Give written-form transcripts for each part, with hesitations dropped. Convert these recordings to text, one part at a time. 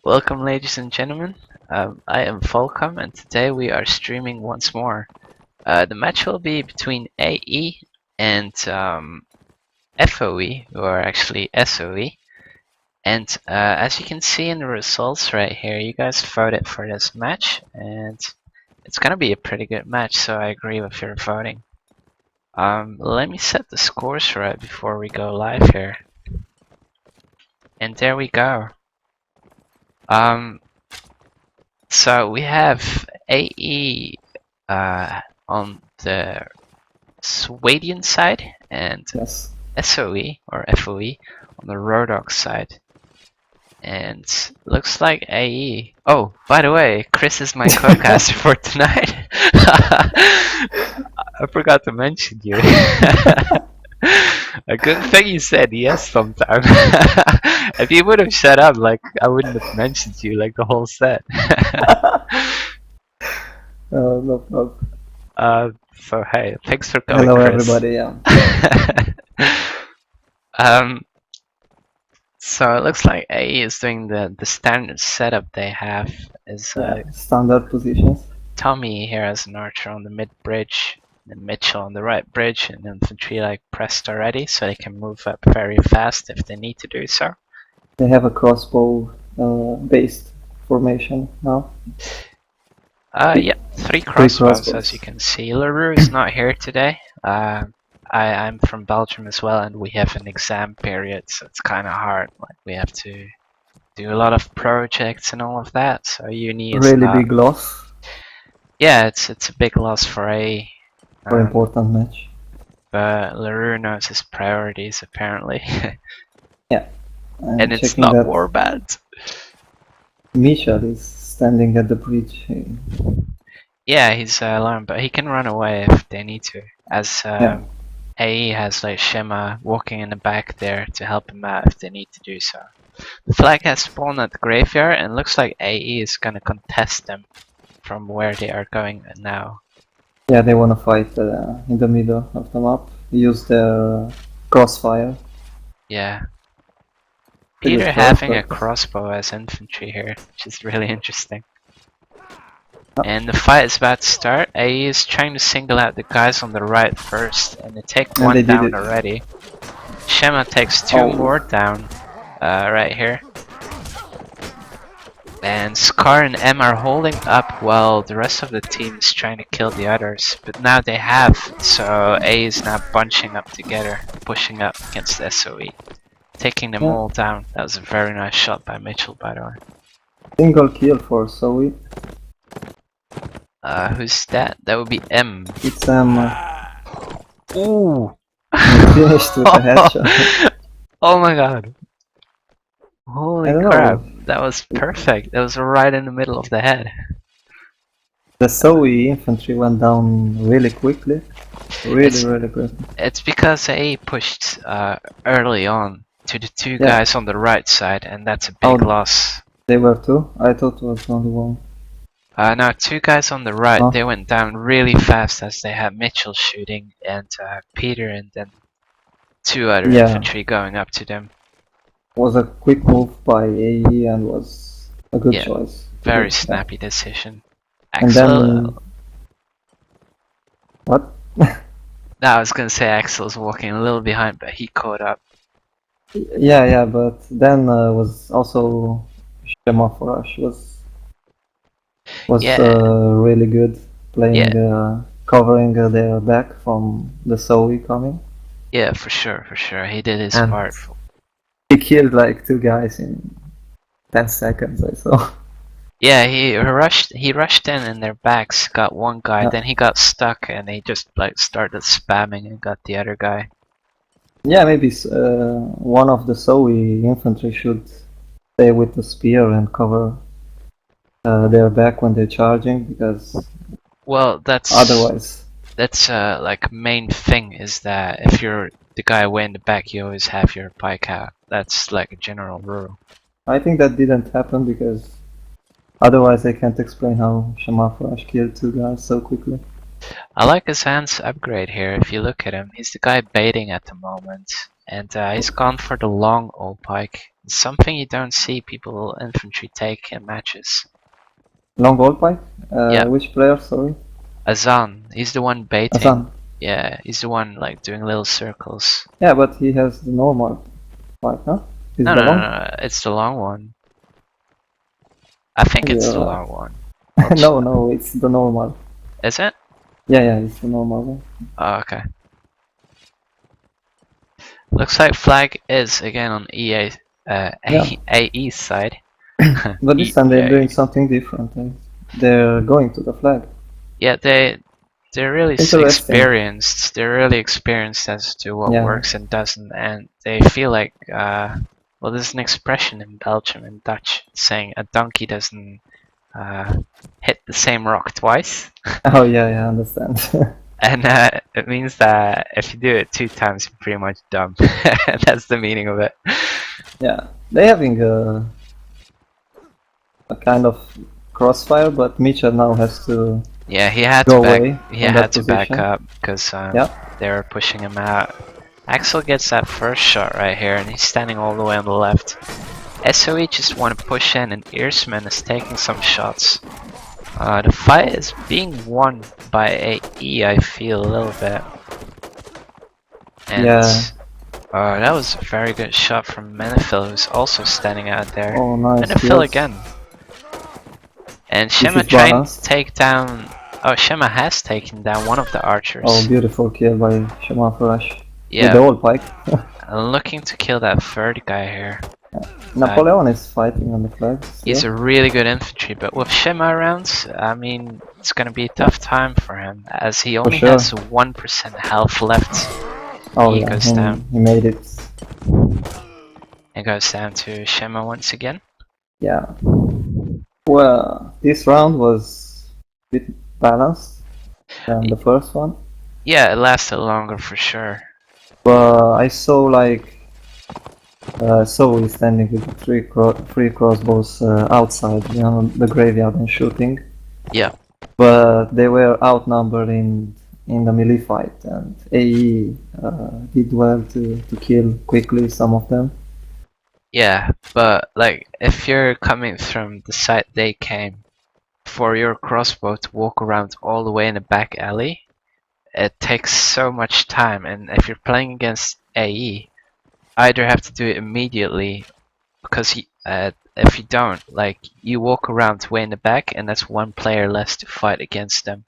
Welcome, ladies and gentlemen. I am Volcom, and today we are streaming once more. The match will be between AE and FoE, who are actually SoE. And as you can see in the results right here, you guys voted for this match, and it's gonna be a pretty good match, so I agree with your voting. Let me set the scores right before we go live here. And there we go. So we have AE on the Swedian side and Yes. SoE or FoE on the Rodok side. And looks like AE. Oh, by the way, Chris is my co-caster for tonight. I forgot to mention you. A good thing you said yes sometime. If you would have shut up, like I wouldn't have mentioned you like the whole set. No problem. So hey, thanks for coming, Hello, Chris. everybody. Yeah. um, so it looks like AE is doing the standard setup they have. Is Standard positions. Tommy here as an archer on the mid bridge, and Mitchell on the right bridge, and infantry like pressed already, so they can move up very fast if they need to do so. They have a crossbow based formation now. Yeah, three crossbows as you can see. LaRue is not here today. I'm from Belgium as well, and we have an exam period, so it's kind of hard. Like we have to do a lot of projects and all of that. So uni is really big loss. Yeah, it's a big loss for a important match. But LaRue knows his priorities apparently. Yeah, and it's not warband. Michel is standing at the bridge. Yeah, he's alarmed, but he can run away if they need to. As AE has like Shema walking in the back there to help him out if they need to do so. The flag has spawned at the graveyard, and looks like AE is gonna contest them from where they are going now. Yeah, they wanna fight in the middle of the map. Use their crossfire. Yeah. Peter having a crossbow as infantry here, which is really interesting. And the fight is about to start. AE is trying to single out the guys on the right first, and they take one down already. Shema takes two more down right here. And Scar and M are holding up while the rest of the team is trying to kill the others. But now they have, so A is now bunching up together, pushing up against the SoE. Taking them all down. That was a very nice shot by Mitchell, by the way. Single kill for SoE. Who's that? That would be M. It's Ooh! Finished with a headshot. Oh my god. Holy crap. That was perfect. That was right in the middle of the head. The SoE infantry went down really quickly. Really quickly. It's because A pushed early on to the two guys on the right side, and that's a big loss. They were two? I thought it was only one. No, two guys on the right, they went down really fast as they had Mitchell shooting and Peter, and then two other infantry going up to them. Was a quick move by AE and was a good choice. Very snappy decision. Axel. What? No, I was gonna say Axel's walking a little behind, but he caught up. Yeah, but then was also Shema for us was really good playing covering their back from the SoE coming. Yeah, for sure. He did his part. He killed like two guys in 10 seconds, I saw. Yeah, he rushed in and their backs, got one guy, then he got stuck and he just like started spamming and got the other guy. Yeah, maybe one of the SoE infantry should stay with the spear and cover their back when they're charging, because otherwise that's like main thing is that if you're the guy way in the back, you always have your pike out. That's like a general rule. I think that didn't happen because otherwise I can't explain how Shema Flash killed two guys so quickly. I like his hands upgrade here. If you look at him, he's the guy baiting at the moment, and he's gone for the long old pike. Something you don't see people infantry take in matches. Long wall pipe? Yeah. Which player, sorry? Azan, he's the one baiting. Azan. Yeah, he's the one like doing little circles. Yeah, but he has the normal pipe, huh? Is No, the no, no, long? no, it's the long one. I think it's the long one. No, no, it's the normal. Is it? Yeah, it's the normal one. Oh, okay. Looks like flag is again on AE's side. But this time they're doing something different. They're going to the flag. Yeah, they're really experienced. They're really experienced as to what works and doesn't, and they feel like well, there's an expression in Belgium and Dutch saying a donkey doesn't hit the same rock twice. Oh yeah, I understand. And it means that if you do it 2 times, you're pretty much dumb. That's the meaning of it. Yeah, they're having a kind of crossfire, but Misha now has to. Yeah, he had go to back. away He had to position. back up because they were pushing him out. Axel gets that first shot right here, and he's standing all the way on the left. SOE just want to push in, and Earsman is taking some shots. The fight is being won by AE, I feel a little bit. And that was a very good shot from Menifil, who's also standing out there. Oh, nice. Menifil again. And Shema trying to take down. Oh, Shema has taken down one of the archers. Oh, beautiful kill by Shema Flash. Yeah. With the old pike. Looking to kill that third guy here. Napoleon is fighting on the flag. He's a really good infantry, but with Shema around, I mean, it's gonna be a tough time for him, as he only has 1% health left. Oh, he goes down. He made it. It goes down to Shema once again. Yeah. Well, this round was a bit balanced than the first one. Yeah, it lasted longer for sure. But I saw like Zoe standing with three crossbows outside, the graveyard and shooting. Yeah. But they were outnumbered in the melee fight, and AE did well to kill quickly some of them. Yeah, but like if you're coming from the side they came, for your crossbow to walk around all the way in the back alley, it takes so much time, and if you're playing against AE, either have to do it immediately, because if you don't, like, you walk around way in the back and that's one player less to fight against them.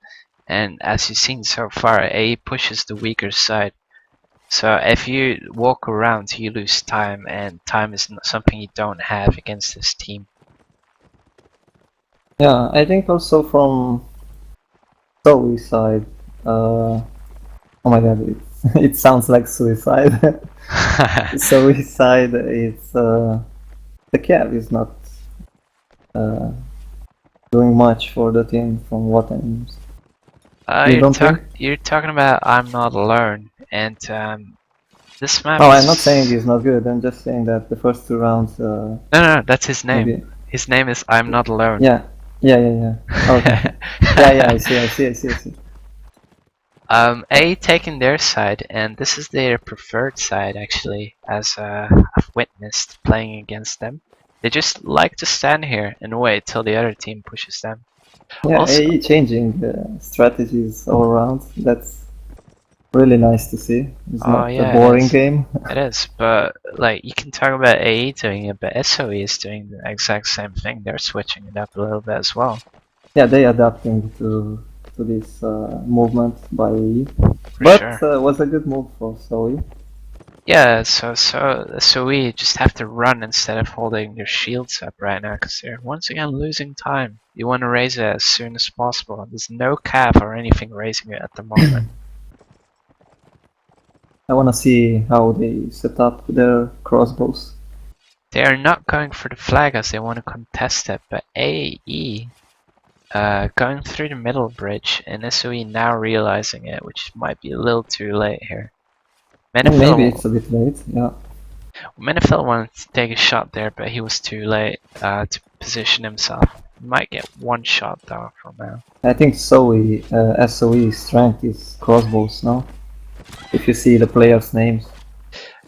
And as you've seen so far, AE pushes the weaker side. So if you walk around, you lose time, and time is not something you don't have against this team. Yeah, I think also from Zoe's side, oh my god, it sounds like suicide. Zoe's side, it's the Cav is not doing much for the team from what I'm. You're talking about I'm Not Alone, and this map. Oh, I'm not saying he's not good. I'm just saying that the first 2 rounds. No, that's his name. Maybe. His name is I'm Not Alone. Yeah. Okay. yeah, I see. A taking their side, and this is their preferred side actually, as I've witnessed playing against them. They just like to stand here and wait till the other team pushes them. Yeah, also, AE changing strategies all around. That's really nice to see. It's not a boring game. It is, but like you can talk about AE doing it, but SOE is doing the exact same thing. They're switching it up a little bit as well. Yeah, they adapting to this movement by AE. But was a good move for Zoe. Yeah, so we just have to run instead of holding their shields up right now, because they're once again losing time. You want to raise it as soon as possible. There's no cap or anything raising it at the moment. I want to see how they set up their crossbows. They are not going for the flag as they want to contest it, but AE going through the middle bridge, and SOE now realizing it, which might be a little too late here. Maybe it's a bit late, yeah. Menifil wanted to take a shot there, but he was too late to position himself. He might get one shot though from now. I think SOE's strength is crossbows, no? If you see the players' names.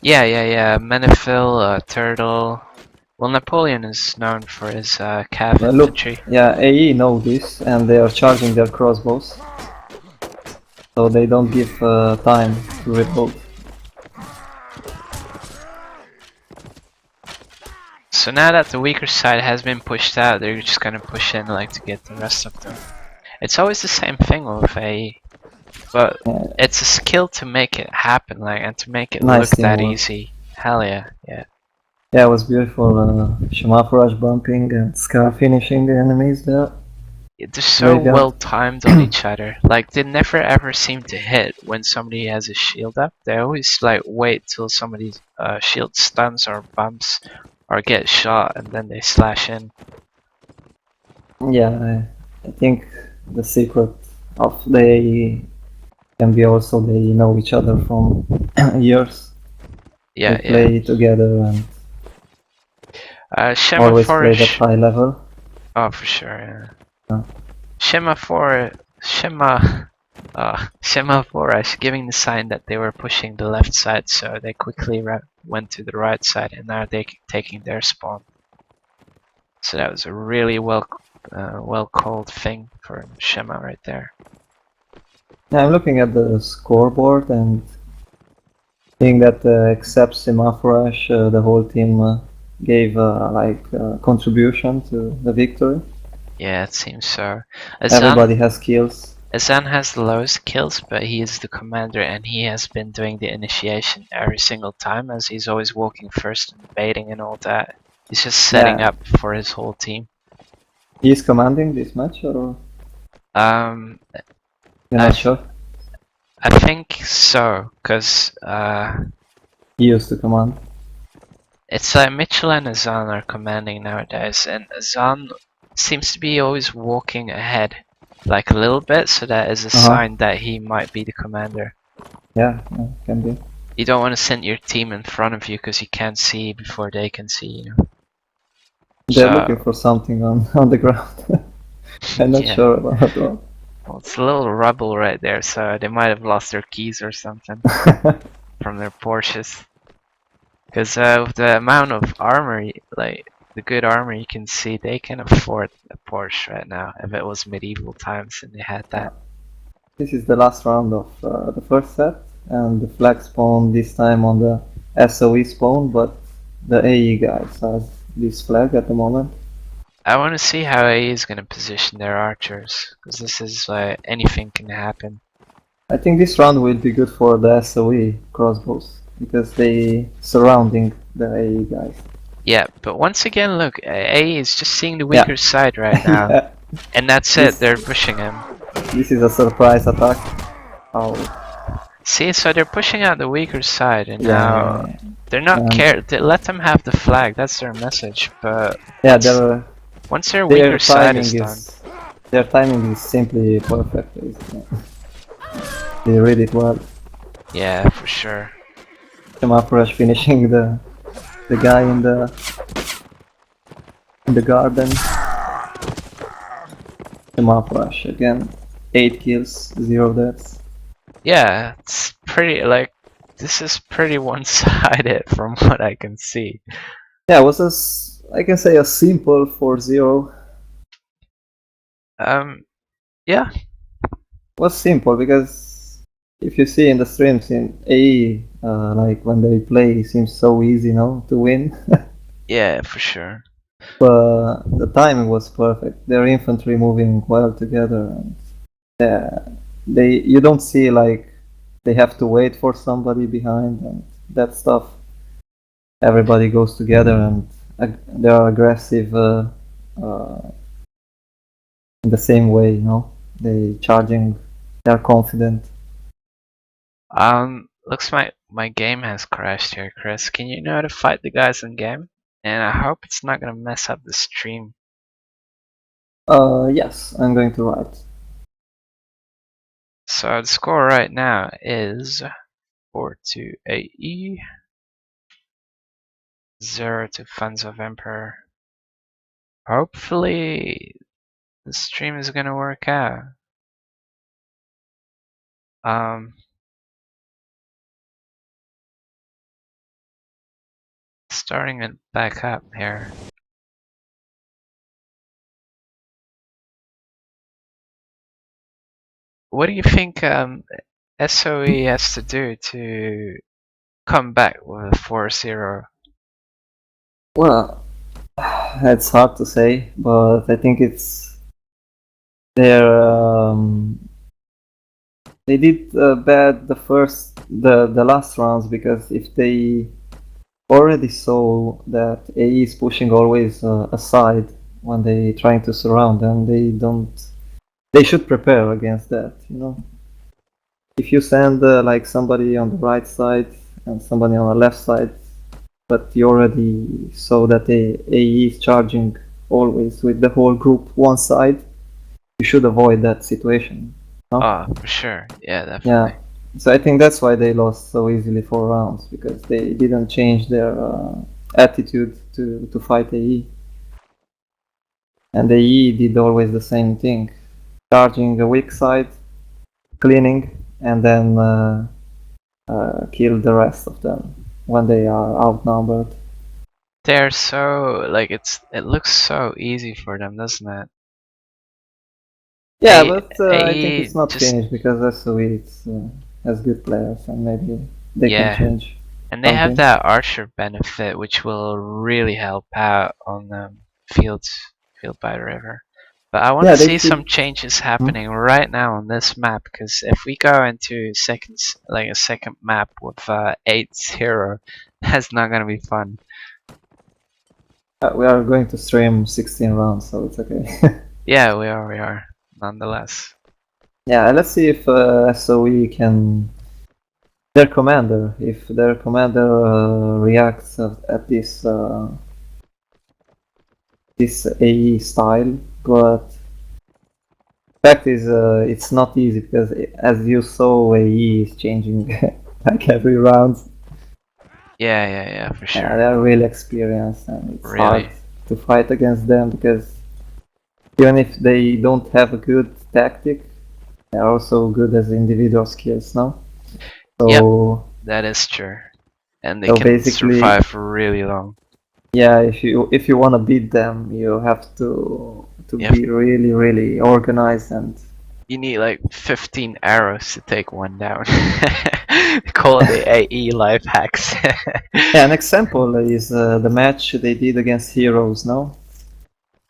Yeah. Menifil, Turtle, Well, Napoleon is known for his cav Look, infantry. yeah, AE know this and they are charging their crossbows. So they don't give time to reload. So now that the weaker side has been pushed out, they're just gonna push in like to get the rest of them. It's always the same thing with AE, but it's a skill to make it happen, like, and to make it Nice look that teamwork. easy. Hell yeah, yeah. Yeah, it was beautiful. Shemafrash bumping and Scar finishing the enemies there. They're so Graveyard. well timed on each other. Like they never ever seem to hit when somebody has a shield up. They always like wait till somebody's shield stuns or bumps or gets shot, and then they slash in. Yeah, I think the secret of they can be also they know each other from years. Yeah, They play together and Shema always played at 4. high level. Oh, for sure. Yeah. Uh, Shema 4. Shema 4 is giving the sign that they were pushing the left side, so they quickly went to the right side, and now they're taking their spawn. So that was a really well called thing for Shema right there. yeah, I'm looking at the scoreboard and seeing that except Simafrash, the whole team gave contribution to the victory. Yeah, it seems so. Everybody has kills. Azan has the lowest kills, but he is the commander and he has been doing the initiation every single time, as he's always walking first and baiting and all that. He's just setting Yeah. up for his whole team. He's commanding this match, or Um, you're not sure? I think so, cause He used to command. it's like Mitchell and Azan are commanding nowadays, and Azan seems to be always walking ahead, like a little bit, so that is a sign that he might be the commander. Yeah, can be. You don't want to send your team in front of you because you can't see before they can see you. They're looking for something on the ground. I'm not sure about that. Well, it's a little rubble right there, so they might have lost their keys or something from their Porsches. Because with the amount of armor, like the good armor you can see, they can afford a Porsche right now. If it was medieval times and they had that. This is the last round of the first set, and the flag spawn this time on the SOE spawn, but the AE guys has this flag at the moment. I want to see how AE is going to position their archers, because this is like anything can happen. I think this round will be good for the SOE crossbows, because they surrounding the AE guys. Yeah, but once again, look, AE is just seeing the weaker side right now. And that's it, they're pushing him. This is a surprise attack. Oh. See, so they're pushing out the weaker side, and now they're not they let them have the flag. That's their message. But once their weaker side is done, their timing is simply perfect. They read it well. Yeah, for sure. Shemafrash finishing the guy in the garden. Shemafrash again, 8 kills, 0 deaths. Yeah, it's pretty this is pretty one-sided from what I can see. Yeah, it was I can say a simple 4-0. Yeah. It was simple because if you see in the streams in AE, like when they play, it seems so easy, to win. Yeah, for sure. But the timing was perfect. Their infantry moving well together, and you don't see like they have to wait for somebody behind and that stuff. Everybody goes together and they are aggressive in the same way. They charging. They're confident. Looks like my game has crashed here, Chris. Can you know how to fight the guys in game? And I hope it's not gonna mess up the stream. Yes, I'm going to write. So the score right now is 4 to AE, 0 to Funds of Emperor. Hopefully the stream is gonna work out. starting it back up here. What do you think SOE has to do to come back with a 4-0? Well, it's hard to say, but I think it's their they did bad the last rounds, because if they already saw that AE is pushing always aside when they trying to surround them, they should prepare against that, you know. If you send like somebody on the right side and somebody on the left side, but you already saw that the AE is charging always with the whole group one side, you should avoid that situation. No? Oh, for sure. Yeah, definitely. Yeah. So I think that's why they lost so easily 4 rounds, because they didn't change their attitude to fight AE. And AE did always the same thing, charging the weak side, cleaning, and then kill the rest of them when they are outnumbered. They're so like it looks so easy for them, doesn't it? Yeah, A- but I think AE it's not just finished, because SOE has good players, and maybe they can yeah. change. And they have something. that archer benefit, which will really help out on field by the river. But I want to Yeah, they see should. some changes happening right now on this map, because if we go into a second map with 8-0, that's not gonna be fun. We are going to stream 16 rounds, so it's okay. Yeah, we are, nonetheless. Yeah, let's see if SOE can. Their commander, if their commander reacts at this AE style, but fact is, it's not easy, because as you saw, AE is changing like every round. Yeah, for sure. Yeah, they are really experienced, and it's Really. hard to fight against them, because even if they don't have a good tactic, they're also good as individual skills, no? So Yep, that is true. And they so can basically, survive for really long. yeah, if you want to beat them, you have to You be really organized, and You need like 15 arrows to take one down. Call it the AE life hacks. yeah. An example is the match they did against Heroes, no?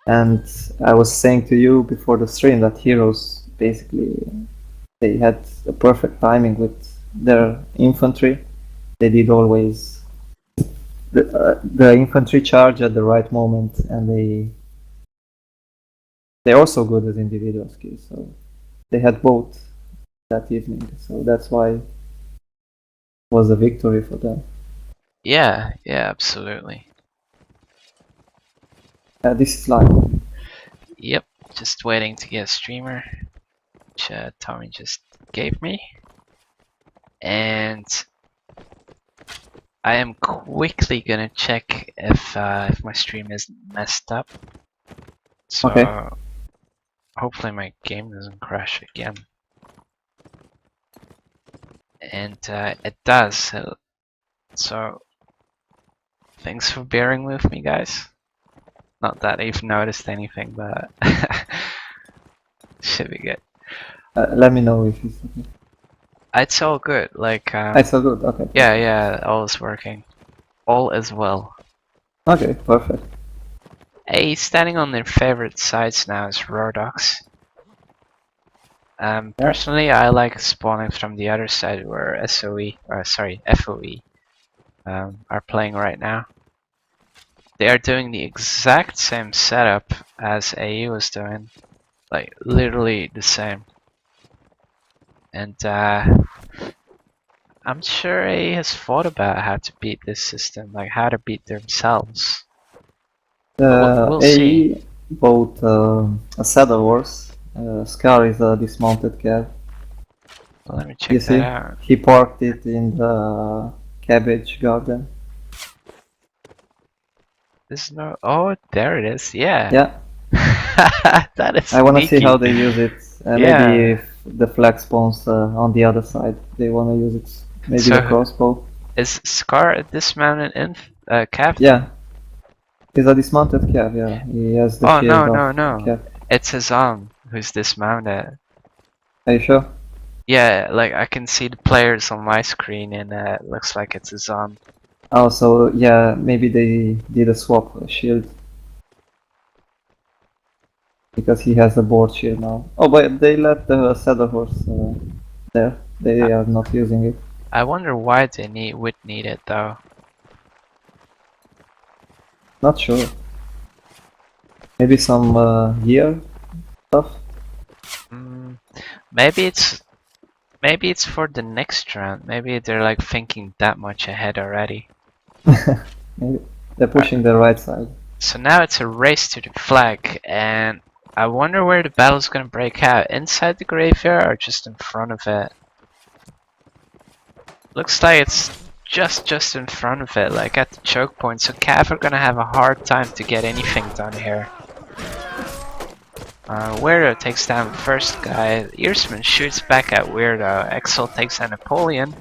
And I was saying to you before the stream that Heroes basically they had a perfect timing with their infantry. They did always the infantry charge at the right moment, and they're also good at individual skills. So they had both that evening. So that's why it was a victory for them. Yeah, absolutely. This is live. Yep, just waiting to get a streamer, which Tommy just gave me. And I am quickly gonna check if my stream isn't messed up. So Okay. hopefully my game doesn't crash again. And it does. So thanks for bearing with me, guys. Not that I've noticed anything, but should be good. Let me know if it's okay. It's all good. Like It's all good. Okay. yeah, all is working. All is well. Okay. Perfect. Hey, standing on their favorite sides now is Rodox. Personally, I like spawning from the other side where FoE are playing right now. They are doing the exact same setup as AE was doing, like literally the same. And I'm sure AE has thought about how to beat this system, like how to beat themselves. But we'll see. AE bought a saddle horse. Scar is a dismounted cat. Well, let me You check see, that out. he parked it in the cabbage garden. There's no. Oh, there it is. Yeah. Yeah. That is I wanna see sneaky. how they use it. Maybe Yeah. if the flag spawns on the other side, they wanna use it. Maybe the So crossbow. is Scar a dismounted Cav? Yeah, he's a dismounted Cav, yeah. He has the Oh no shield of no no! Cav. It's his arm who's dismounted. Are you sure? Yeah, like I can see the players on my screen, and it looks like it's his arm. Oh, so yeah, maybe they did a swap shield. Because he has a board shield now. Oh, but they let the saddle horse there. They are not using it. I wonder why they would need it though. Not sure. Maybe some gear stuff. Mm, maybe it's for the next round. Maybe they're like thinking that much ahead already. Maybe they're pushing the right side. So now it's a race to the flag, and I wonder where the battle's gonna break out. Inside the graveyard or just in front of it? Looks like it's just in front of it, like at the choke point. So Cav are gonna have a hard time to get anything done here. Weirdo takes down the first guy. Earsman shoots back at Weirdo. Exel takes down Napoleon.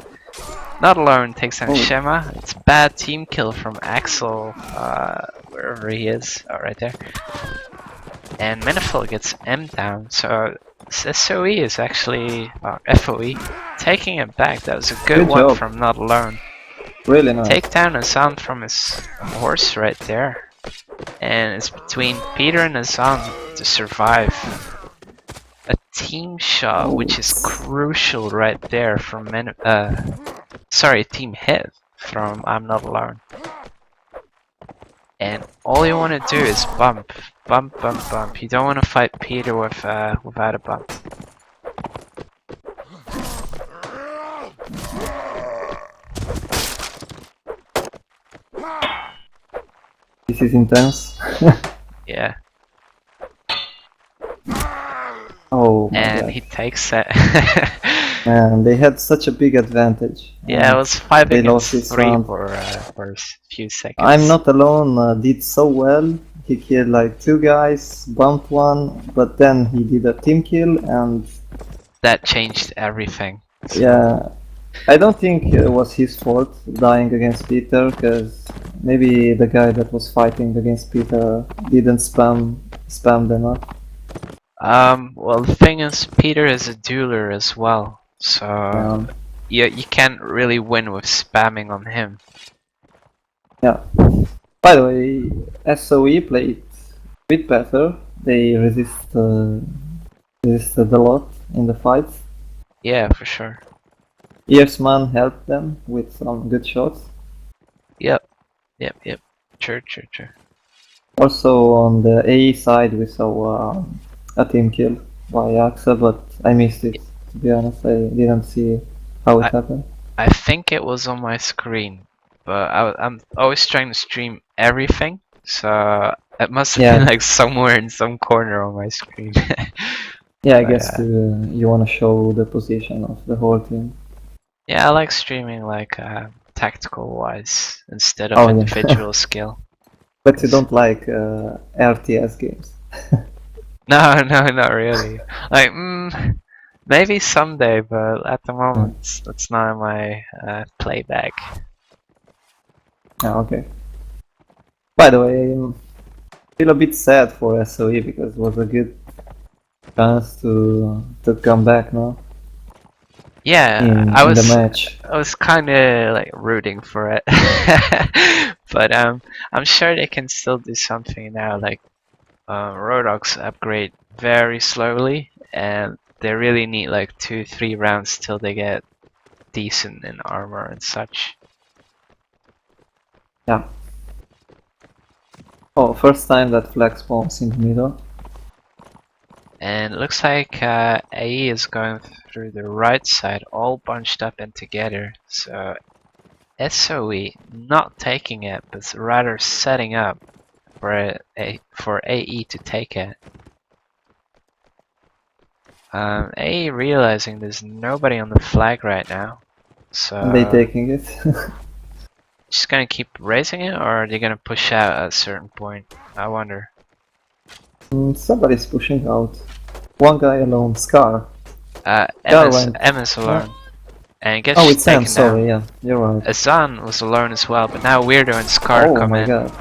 Not Alone takes down Shema. It's a bad team kill from Axel, wherever he is. Oh, right there. And Manifold gets M down, so SOE is actually, FoE, taking it back. That was a good one job. from Not Alone. Really nice. Take down Azam from his horse right there. And it's between Peter and Azam to survive. A team shot, which is crucial right there from sorry, team hit from I'm Not Alone. And all you want to do is bump, bump, bump, bump. You don't want to fight Peter with without a bump. This is intense. Yeah. Oh my And god. he takes it. Man, they had such a big advantage. Yeah, it was 5 they lost against this 3 round. for a few seconds. I'm Not Alone did so well. He killed like 2 guys, bumped one, but then he did a team kill and... That changed everything. So. Yeah, I don't think it was his fault dying against Peter, because maybe the guy that was fighting against Peter didn't spam them up. Well, the thing is, Peter is a dueler as well, so you can't really win with spamming on him. Yeah. By the way, SOE played a bit better. They resisted a lot in the fights. Yeah, for sure. Earsman helped them with some good shots. Yep. Sure. Also on the AE side we saw a team kill by Axel, but I missed it, to be honest. I didn't see how it happened. I think it was on my screen, but I'm always trying to stream everything, so it must have been like somewhere in some corner on my screen. Yeah, I guess you want to show the position of the whole team. Yeah, I like streaming like tactical wise instead of individual skill. But you don't like RTS games? No, not really. Like, maybe someday, but at the moment, that's not in my playback. Oh, okay. By the way, I feel a bit sad for SOE because it was a good chance to come back now. Yeah, I was kind of like rooting for it, but I'm sure they can still do something now. Like, Rodox upgrade very slowly, and they really need like 2-3 rounds till they get decent in armor and such. Yeah. Oh, first time that flag spawns in the middle. And it looks like AE is going through the right side, all bunched up and together. So SOE not taking it, but rather setting up for AE to take it. AE realizing there's nobody on the flag right now, so Are they taking it? just gonna keep raising it, or are they gonna push out at a certain point? I wonder. Somebody's pushing out. One guy alone, Scar. MS alone. and gets Oh, it's Sam, taken down. sorry, yeah, you're right. Azan was alone as well, but now Weirdo and Scar Oh come my in. god.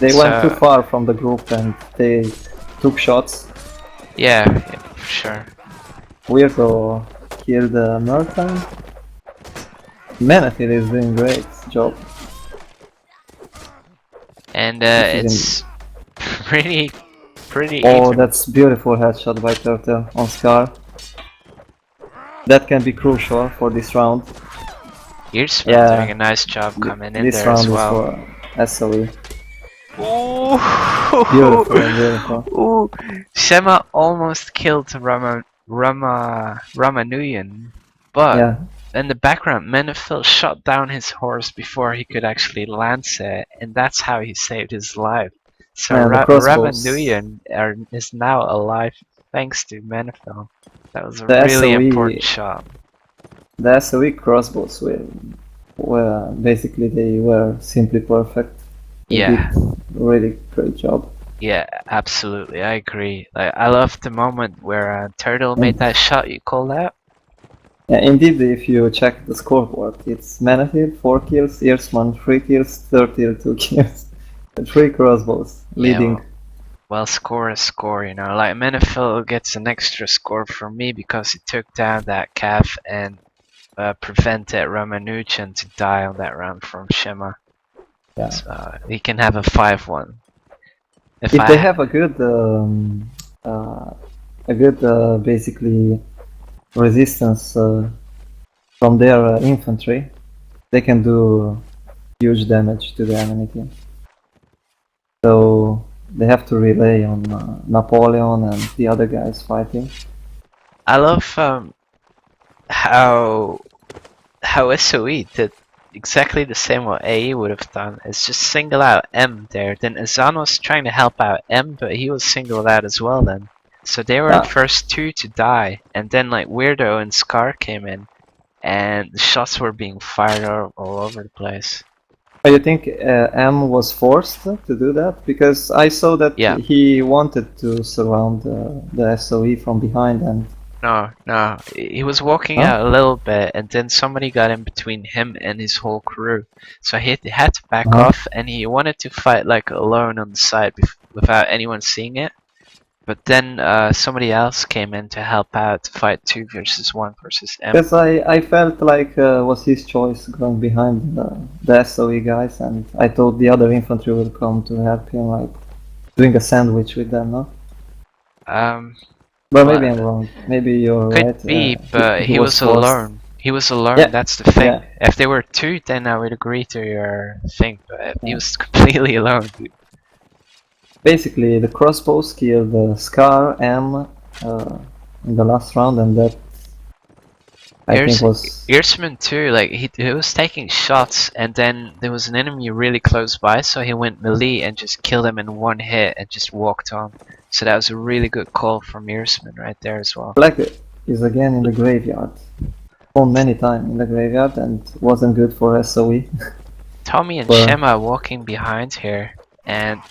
They went too So far from the group and they took shots. yeah, for sure. Weirdo killed Merton. Manatee is doing great job. And This is it's pretty Oh, even. that's beautiful headshot by Turtle on Scar. That can be crucial for this round. Here's doing Yeah, a nice job coming in this there as round is well. for SOE. Ooh, Beautiful, beautiful. ooh, Shema almost killed Ramanujan, but Yeah, in the background, Menefil shot down his horse before he could actually lance it, and that's how he saved his life. So man, the crossbows. Ramanujan is now alive thanks to Menefil. That was a The really important SOE, shot. the SOE crossbows were basically they were simply perfect. They did Yeah. a really great job. Yeah, absolutely. I agree. Like, I love the moment where Turtle made And that shot you called out. yeah, indeed, if you check the scoreboard, it's Manatee 4 kills, Earsman 3 kills, Turtle 2 kills, 3 crossbows Yeah, leading. well, score is score, you know. Like, Menefil gets an extra score from me because he took down that calf and prevented Ramanujan to die on that round from Shema. Yeah. So he can have a 5-1. If they have a good basically resistance from their infantry, they can do huge damage to the enemy team. So they have to rely on Napoleon and the other guys fighting. I love how SOE did exactly the same what AE would have done. It's just single out M there. Then Azan was trying to help out M, but he was singled out as well then. So they were the first two to die, and then like Weirdo and Scar came in, and the shots were being fired all over the place. Do you think M was forced to do that? Because I saw that Yeah. he wanted to surround the SOE from behind and... No. He was walking Huh? out a little bit, and then somebody got in between him and his whole crew. So he had to back off, and he wanted to fight like alone on the side without anyone seeing it. But then somebody else came in to help out to fight 2 versus 1 versus M. Because I felt like was his choice going behind the SOE guys, and I thought the other infantry would come to help him, like doing a sandwich with them, no? But maybe I'm wrong. Maybe you're right. Could be, but he was forced. alone. He was alone, Yeah. that's the thing. Yeah. If they were 2, then I would agree to your thing, but he was completely alone. Basically, the crossbows killed Scar, M in the last round, and that I think was... Earsman too, like he was taking shots, and then there was an enemy really close by, so he went melee and just killed him in one hit and just walked on. So that was a really good call from Earsman right there as well. Black is again in the graveyard. Spawned many times in the graveyard and wasn't good for SOE. Tommy and Shema walking behind here, and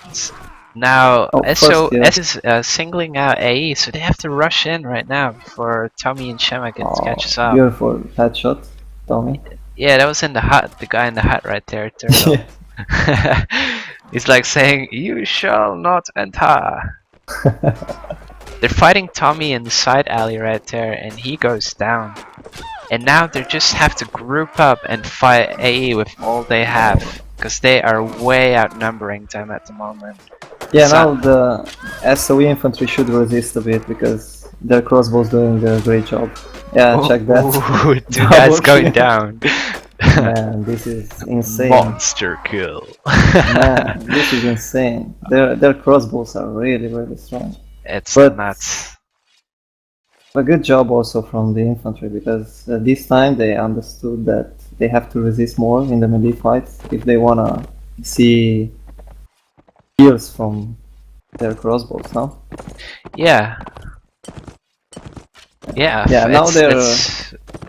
now SOS is singling out AE, so they have to rush in right now before Tommy and Shema catches up. Beautiful headshot, Tommy. Yeah, that was in the hut, the guy in the hut right there, Turtle. He's like saying, "You shall not enter." They're fighting Tommy in the side alley right there, and he goes down. And now they just have to group up and fight AE with all they have, because they are way outnumbering them at the moment. Yeah, now the SOE infantry should resist a bit, because their crossbows doing a great job. Yeah, check that. Ooh, 2 guys going down. Man, this is insane. Monster kill. Man, this is insane. Their crossbows are really, really strong. It's nuts. A good job also from the infantry, because this time they understood that they have to resist more in the melee fights if they wanna see kills from their crossbows, no? Yeah. Yeah, now they're...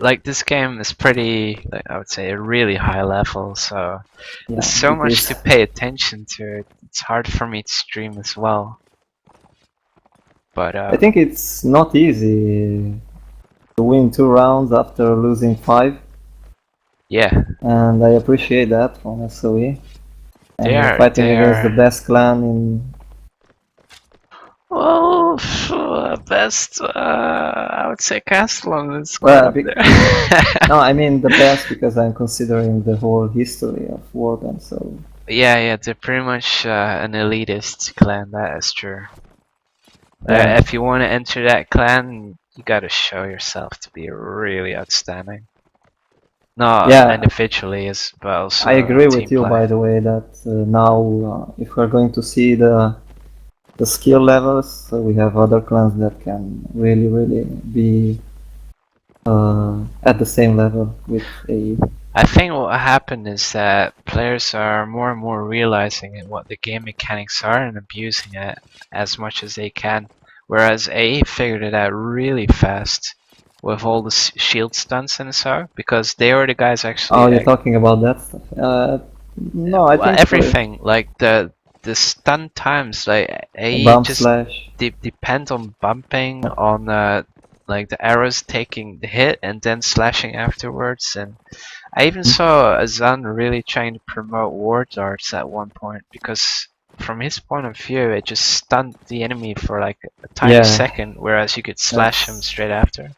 like, this game is pretty, like, I would say, a really high level, so there's so much to pay attention to. It's hard for me to stream as well. But I think it's not easy to win 2 rounds after losing 5. Yeah. And I appreciate that from SoE. And we're fighting against the best clan in... Well, best, I would say Castellon is quite up there. No, I mean the best because I'm considering the whole history of Warden, so... Yeah, they're pretty much an elitist clan, that is true. Yeah. If you want to enter that clan, you gotta show yourself to be really outstanding. Not individually, but also I agree with team you, play. by the way, that now if we're going to see the skill levels, we have other clans that can really be at the same level with AE. I think what happened is that players are more and more realizing what the game mechanics are and abusing it as much as they can. Whereas AE figured it out really fast with all the shield stunts and so, because they were the guys actually. Oh, you're talking about that stuff? No, I think everything like the stun times, like AE bump just slash. depend on bumping on like the arrows taking the hit and then slashing afterwards. And I even saw Azan really trying to promote war darts at one point, because from his point of view it just stunned the enemy for like a tiny second, whereas you could slash him straight after.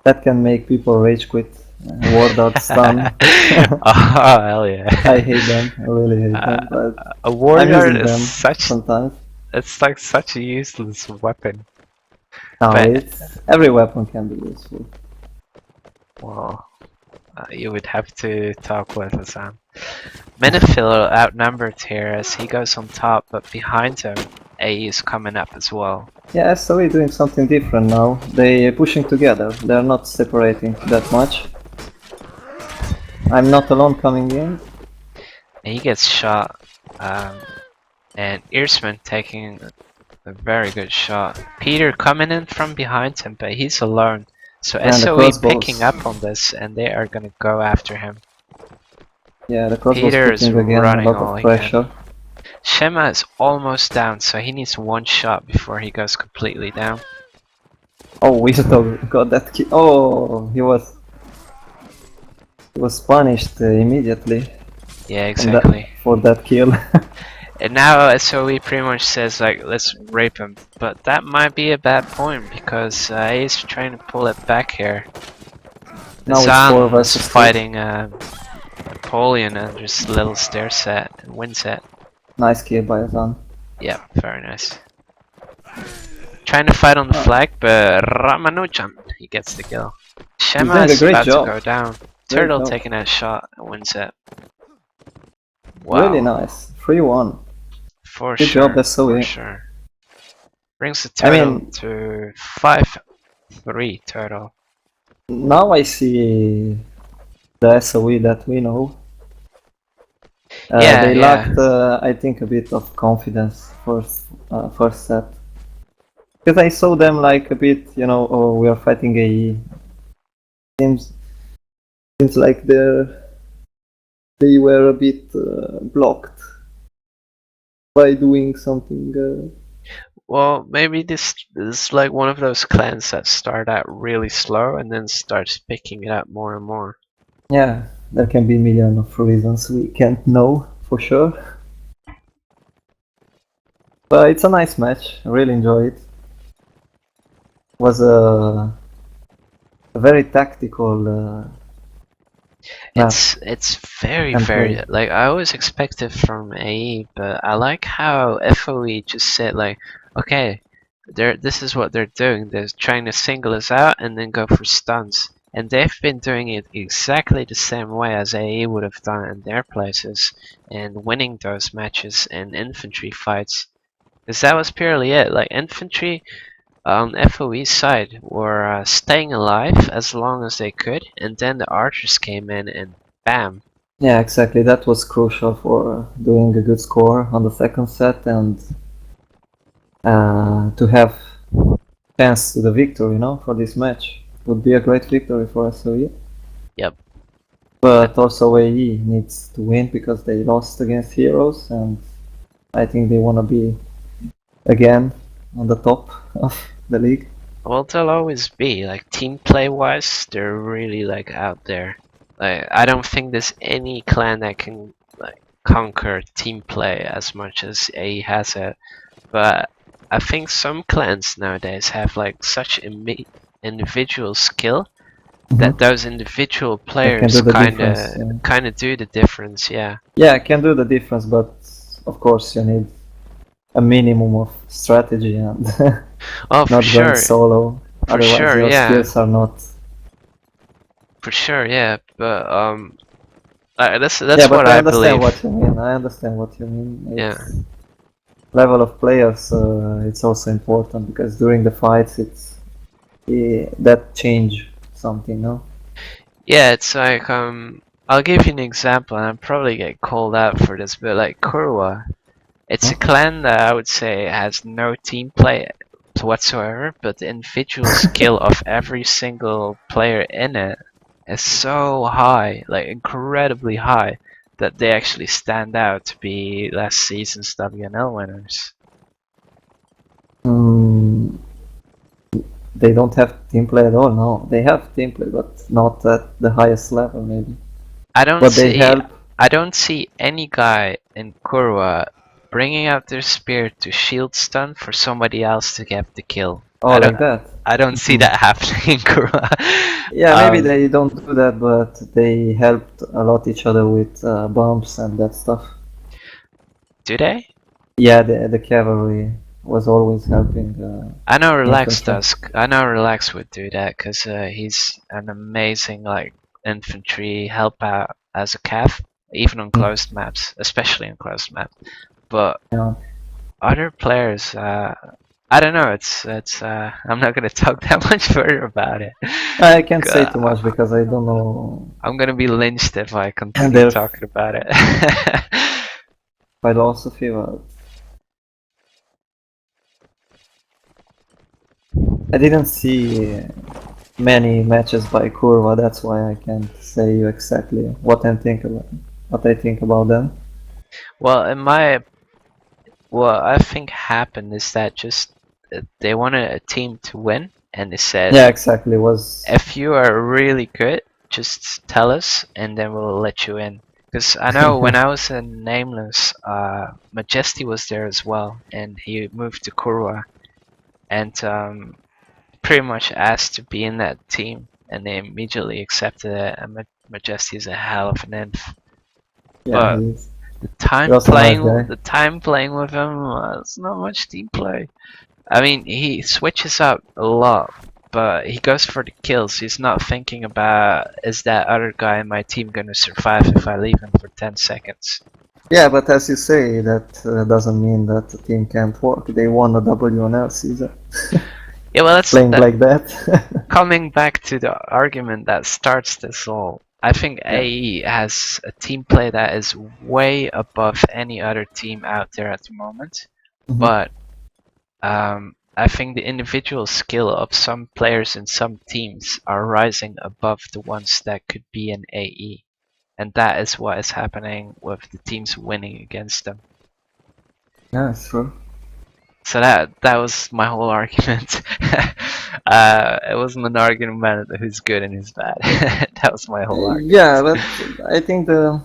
That can make people rage quit. War dart stun. Oh hell yeah. I hate them. I really hate them. But a war dart is sometimes. It's like such a useless weapon. No, every weapon can be useful. Well, you would have to talk with Hassan. Minifil outnumbered here as he goes on top, but behind him, AE is coming up as well. Yeah, SoE doing something different now. They're pushing together. They're not separating that much. I'm not alone coming in. And he gets shot. And Earsman taking a very good shot. Peter coming in from behind him, but he's alone. So SoE picking up on this, and they are gonna go after him. Yeah, the crossbow's Peter is again, running a lot of pressure. Shema is almost down, so he needs one shot before he goes completely down. Oh, Wisdom got that kill. Oh, he was punished immediately. Yeah, exactly. For that kill. And now SoE pretty much says like, let's rape him, but that might be a bad point because he's trying to pull it back here. Zan is fighting Napoleon and just a little stair set and wins it. Nice kill by Zan. Yeah, very nice. Trying to fight on the flag, but Ramanujan, he gets the kill. Shema is about to go down. Turtle taking that shot and wins it. Wow. Really nice. 3-1. For sure. Brings the Turtle to 5-3 Turtle. Now I see the SoE that we know. They lacked, I think, a bit of confidence first set. Because I saw them like a bit, you know, oh, we are fighting AE. Seems like they were a bit blocked by doing something. Well, maybe this is like one of those clans that start out really slow and then starts picking it up more and more. Yeah, there can be a million of reasons we can't know for sure. But it's a nice match. I really enjoy it. It was a very tactical. It's very like I always expected from AE, but I like how FoE just said like, okay, this is what they're doing. They're trying to single us out and then go for stuns, and they've been doing it exactly the same way as AE would have done in their places and winning those matches in infantry fights. Because that was purely it. Like infantry on FoE's side were staying alive as long as they could, and then the archers came in and bam. Yeah, exactly. That was crucial for doing a good score on the second set and to have chance to the victory, you know, for this match. Would be a great victory for SoE. Yep. But also AE needs to win because they lost against Heroes, and I think they want to be again on the top of the league. Well, they'll always be like team play wise. They're really like out there. Like I don't think there's any clan that can like conquer team play as much as AE has it. But I think some clans nowadays have like such individual skill that those individual That can do players the difference. Yeah. kind of do the difference. Yeah. Yeah, it can do the difference, but of course you need a minimum of strategy and Oh, for not going sure. solo. For Otherwise, sure. your Yeah. skills are not. For sure. Yeah. But that's Yeah, what but I I understand believe. what you mean. I understand what you mean. Yeah. It's level of players. It's also important because during the fights, that change something. No. Yeah, it's like I'll give you an example, and I'll probably get called out for this, but like Kurwa, it's a Huh? clan that I would say has no team play whatsoever, but the individual skill of every single player in it is so high, like incredibly high, that they actually stand out to be last season's WNL winners. Mm, they don't have team play at all. No, they have team play, but not at the highest level, maybe. I don't But they see help. I don't see any guy in Kurwa bringing out their spear to shield stun for somebody else to get the kill. Oh, like that. I don't see Mhm. that happening in Kurwa. Yeah, maybe they don't do that, but they helped a lot each other with bumps and that stuff. Do they? Yeah, the cavalry was always helping I know Relax infantry. does. I know Relax would do that because he's an amazing like infantry help out as a cav, even on Mm. closed maps, especially on closed maps. But Yeah. other players, I don't know. It's. I'm not gonna talk that much further about it. I can't say too Uh, much because I don't know I'm gonna be lynched if I continue their talking about it. philosophy, but I didn't see many matches by Kurva. That's why I can't say you exactly what I think about them. well, what I think happened is that just they wanted a team to win, and they said, Yeah, exactly. Was if you are really good, just tell us, and then we'll let you in. Because I know when I was in Nameless, Majesty was there as well, and he moved to Kurwa, and pretty much asked to be in that team, and they immediately accepted it. And Majesty is a hell of an inf. yeah, But he was a nice guy. the time playing with him was not much team play. I mean, he switches up a lot, but he goes for the kills. He's not thinking about, is that other guy in my team gonna survive if I leave him for 10 seconds? Yeah, but as you say, that doesn't mean that the team can't work. They won a WNL season Yeah, well, that's playing that. like that. Coming back to the argument that starts this all, I think Yeah. AE has a team play that is way above any other team out there at the moment. Mhm. But I think the individual skill of some players in some teams are rising above the ones that could be in AE. And that is what is happening with the teams winning against them. Yeah, it's true. So that was my whole argument. It wasn't an argument about who's good and who's bad. That was my whole argument. Yeah, but I think the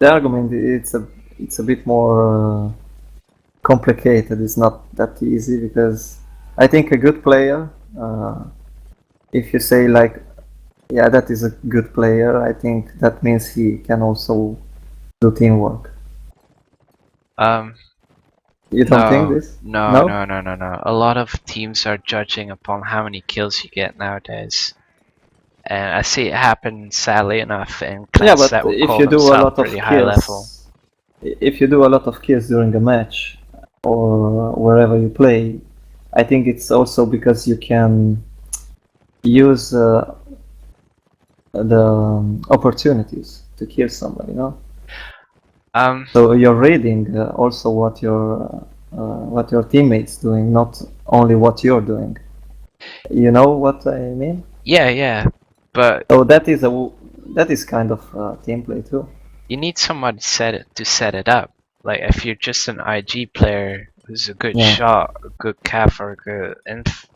argument it's a bit more complicated. It's not that easy because I think a good player, if you say like, yeah, that is a good player, I think that means he can also do teamwork. Um, You don't think this? No? no. A lot of teams are judging upon how many kills you get nowadays. And I see it happen, sadly enough, in Yeah, clans but that will if call you do a themselves lot pretty of high level. kills, if you do a lot of kills during a match or wherever you play, I think it's also because you can use the opportunities to kill somebody, you know. Um, So you're reading also what your teammates doing, not only what you're doing. You know what I mean? yeah, but So that is kind of team play too. you need someone to set it up. Like if you're just an IG player, who's a good Yeah. shot, a good cav, or a good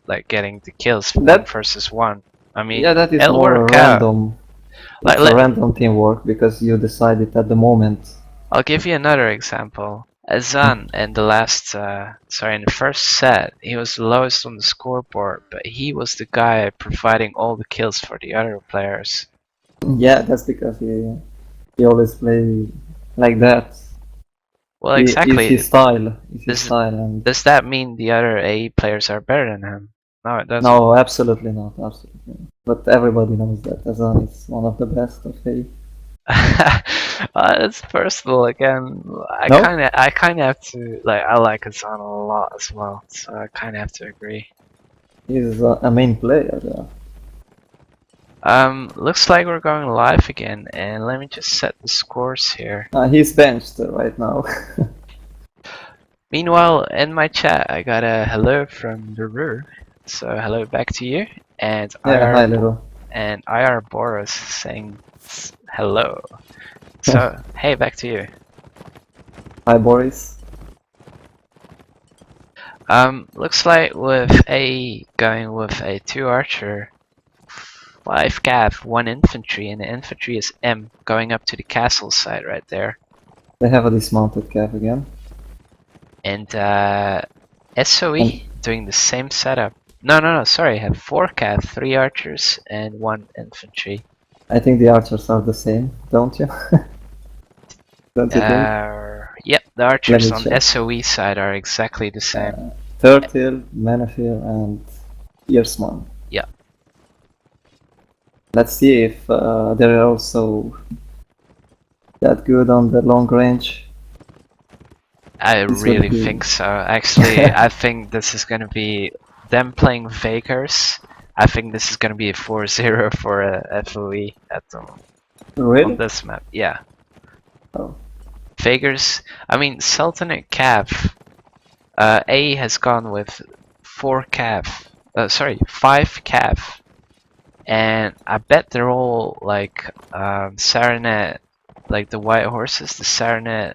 like getting the kills That 1 versus 1. I mean, yeah, that is it'll more work out. random. Like It's a random teamwork because you decide it at the moment. I'll give you another example. Azan in the in the first set, he was the lowest on the scoreboard, but he was the guy providing all the kills for the other players. Yeah, that's because he always play like that. Well, It's exactly. his style. It's his Does style, and does that mean the other AE players are better than him? No, it doesn't. no, absolutely not, absolutely not. But everybody knows that Azan is one of the best of FoE. It's personal again. No, I kind of have to like. I like Azan a lot as well, so I kind of have to agree. he's a main player. Looks like we're going live again, and let me just set the scores here. He's benched right now. Meanwhile, in my chat, I got a hello from Ruru, so hello back to you, and Yeah, hi, Lero. IR Boris saying hello. So hey, back to you. Hi, Boris. Looks like with A going with a 2 archer, 5 cav, 1 infantry, and the infantry is M going up to the castle side right there. They have a dismounted cap again. And SOE doing the same setup. No, sorry, I have 4 cav, 3 archers, and 1 infantry. I think the archers are the same, don't you? Don't you think? Yep, the archers on SOE side are exactly the same. Turtle, Manafir, and Earsman. Yeah. Let's see if they're also that good on the long range. I really think so. Actually, I think this is gonna be them playing Vakers. I think this is gonna be a 4-0 for a FoE at the Really? on this map. Yeah. Oh. Vakers. I mean, Sultanate Cav. A has gone with 4 cav. Sorry, 5 cav. And I bet they're all like Saranet, like the white horses, the Saranet.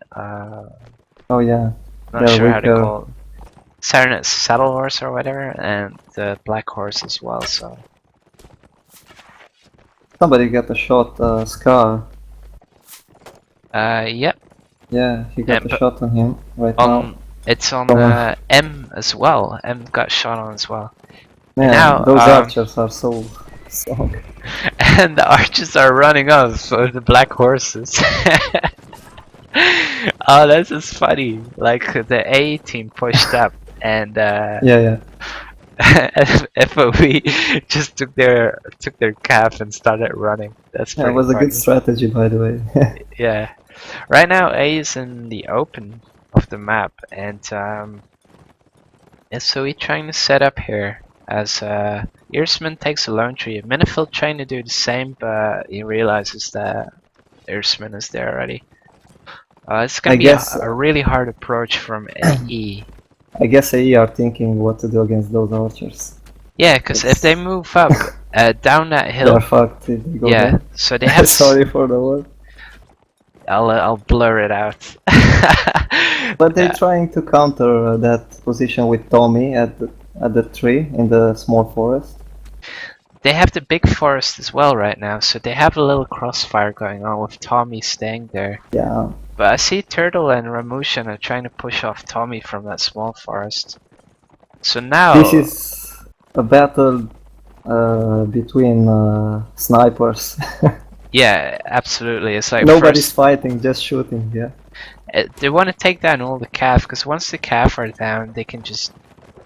Oh yeah. Not sure how to call it. Saranet saddle horse or whatever, and the black horse as well. So somebody got a shot, Scar. Yep. Yeah, he got a shot on him right now. It's on M as well. M got shot on as well. Man, now, those archers are so strong. And the archers are running off for the black horses. Oh, this is funny. Like the A team pushed up, and yeah. FoE just took their calf and started running. That's pretty It was a funny. good strategy, by the way. Yeah. Right now, A is in the open of the map, and SOE trying to set up here as Earsman takes a lone tree. Minifield trying to do the same, but he realizes that Earsman is there already. It's gonna be a really hard approach from AE. I guess AE are thinking what to do against those archers. Yeah, because if they move up down that hill, they're fucked if they go there. So they have. Sorry for the word. I'll blur it out. But they're trying to counter that position with Tommy at the tree in the small forest. They have the big forest as well right now, so they have a little crossfire going on with Tommy staying there. Yeah. But I see Turtle and Ramushan are trying to push off Tommy from that small forest. So now this is a battle between snipers. Yeah, absolutely. It's like nobody's fighting, just shooting. Yeah. They want to take down all the calf, because once the calf are down, they can just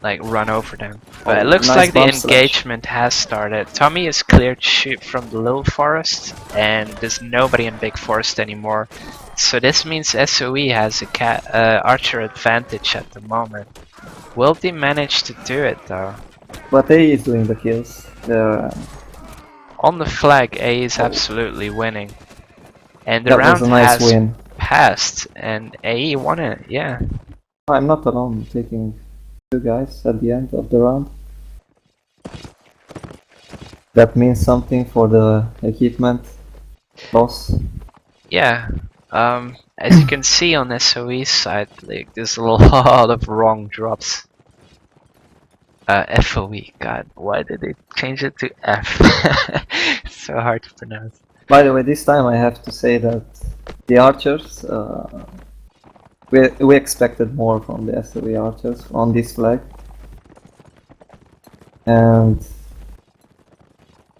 like run over them. But it looks like the engagement has started. Tommy is cleared to shoot from the little forest, and there's nobody in big forest anymore. So this means SOE has a archer advantage at the moment. Will they manage to do it though? But A is doing the kills. They're on the flag. A is absolutely winning, and the that round was a nice has win. Passed, and AE won it. Yeah. I'm not alone, taking 2 guys at the end of the round. That means something for the equipment loss. Yeah. As you can see on SOE side, like there's a lot of wrong drops. FoE, god, why did they change it to F? It's so hard to pronounce. By the way, this time I have to say that the archers, we expected more from the SOE archers on this flag. And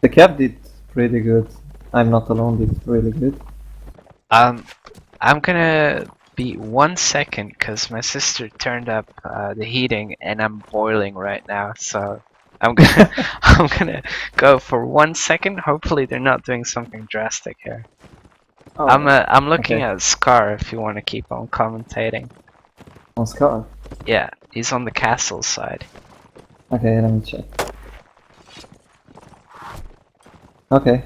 the cap did pretty good. I'm not alone, did really good. I'm gonna be 1 second because my sister turned up the heating and I'm boiling right now. So I'm gonna I'm gonna go for 1 second. Hopefully they're not doing something drastic here. Oh, I'm looking okay. at Scar if you want to keep on commentating. On Scar? Yeah, he's on the castle side. Okay, let me check. Okay.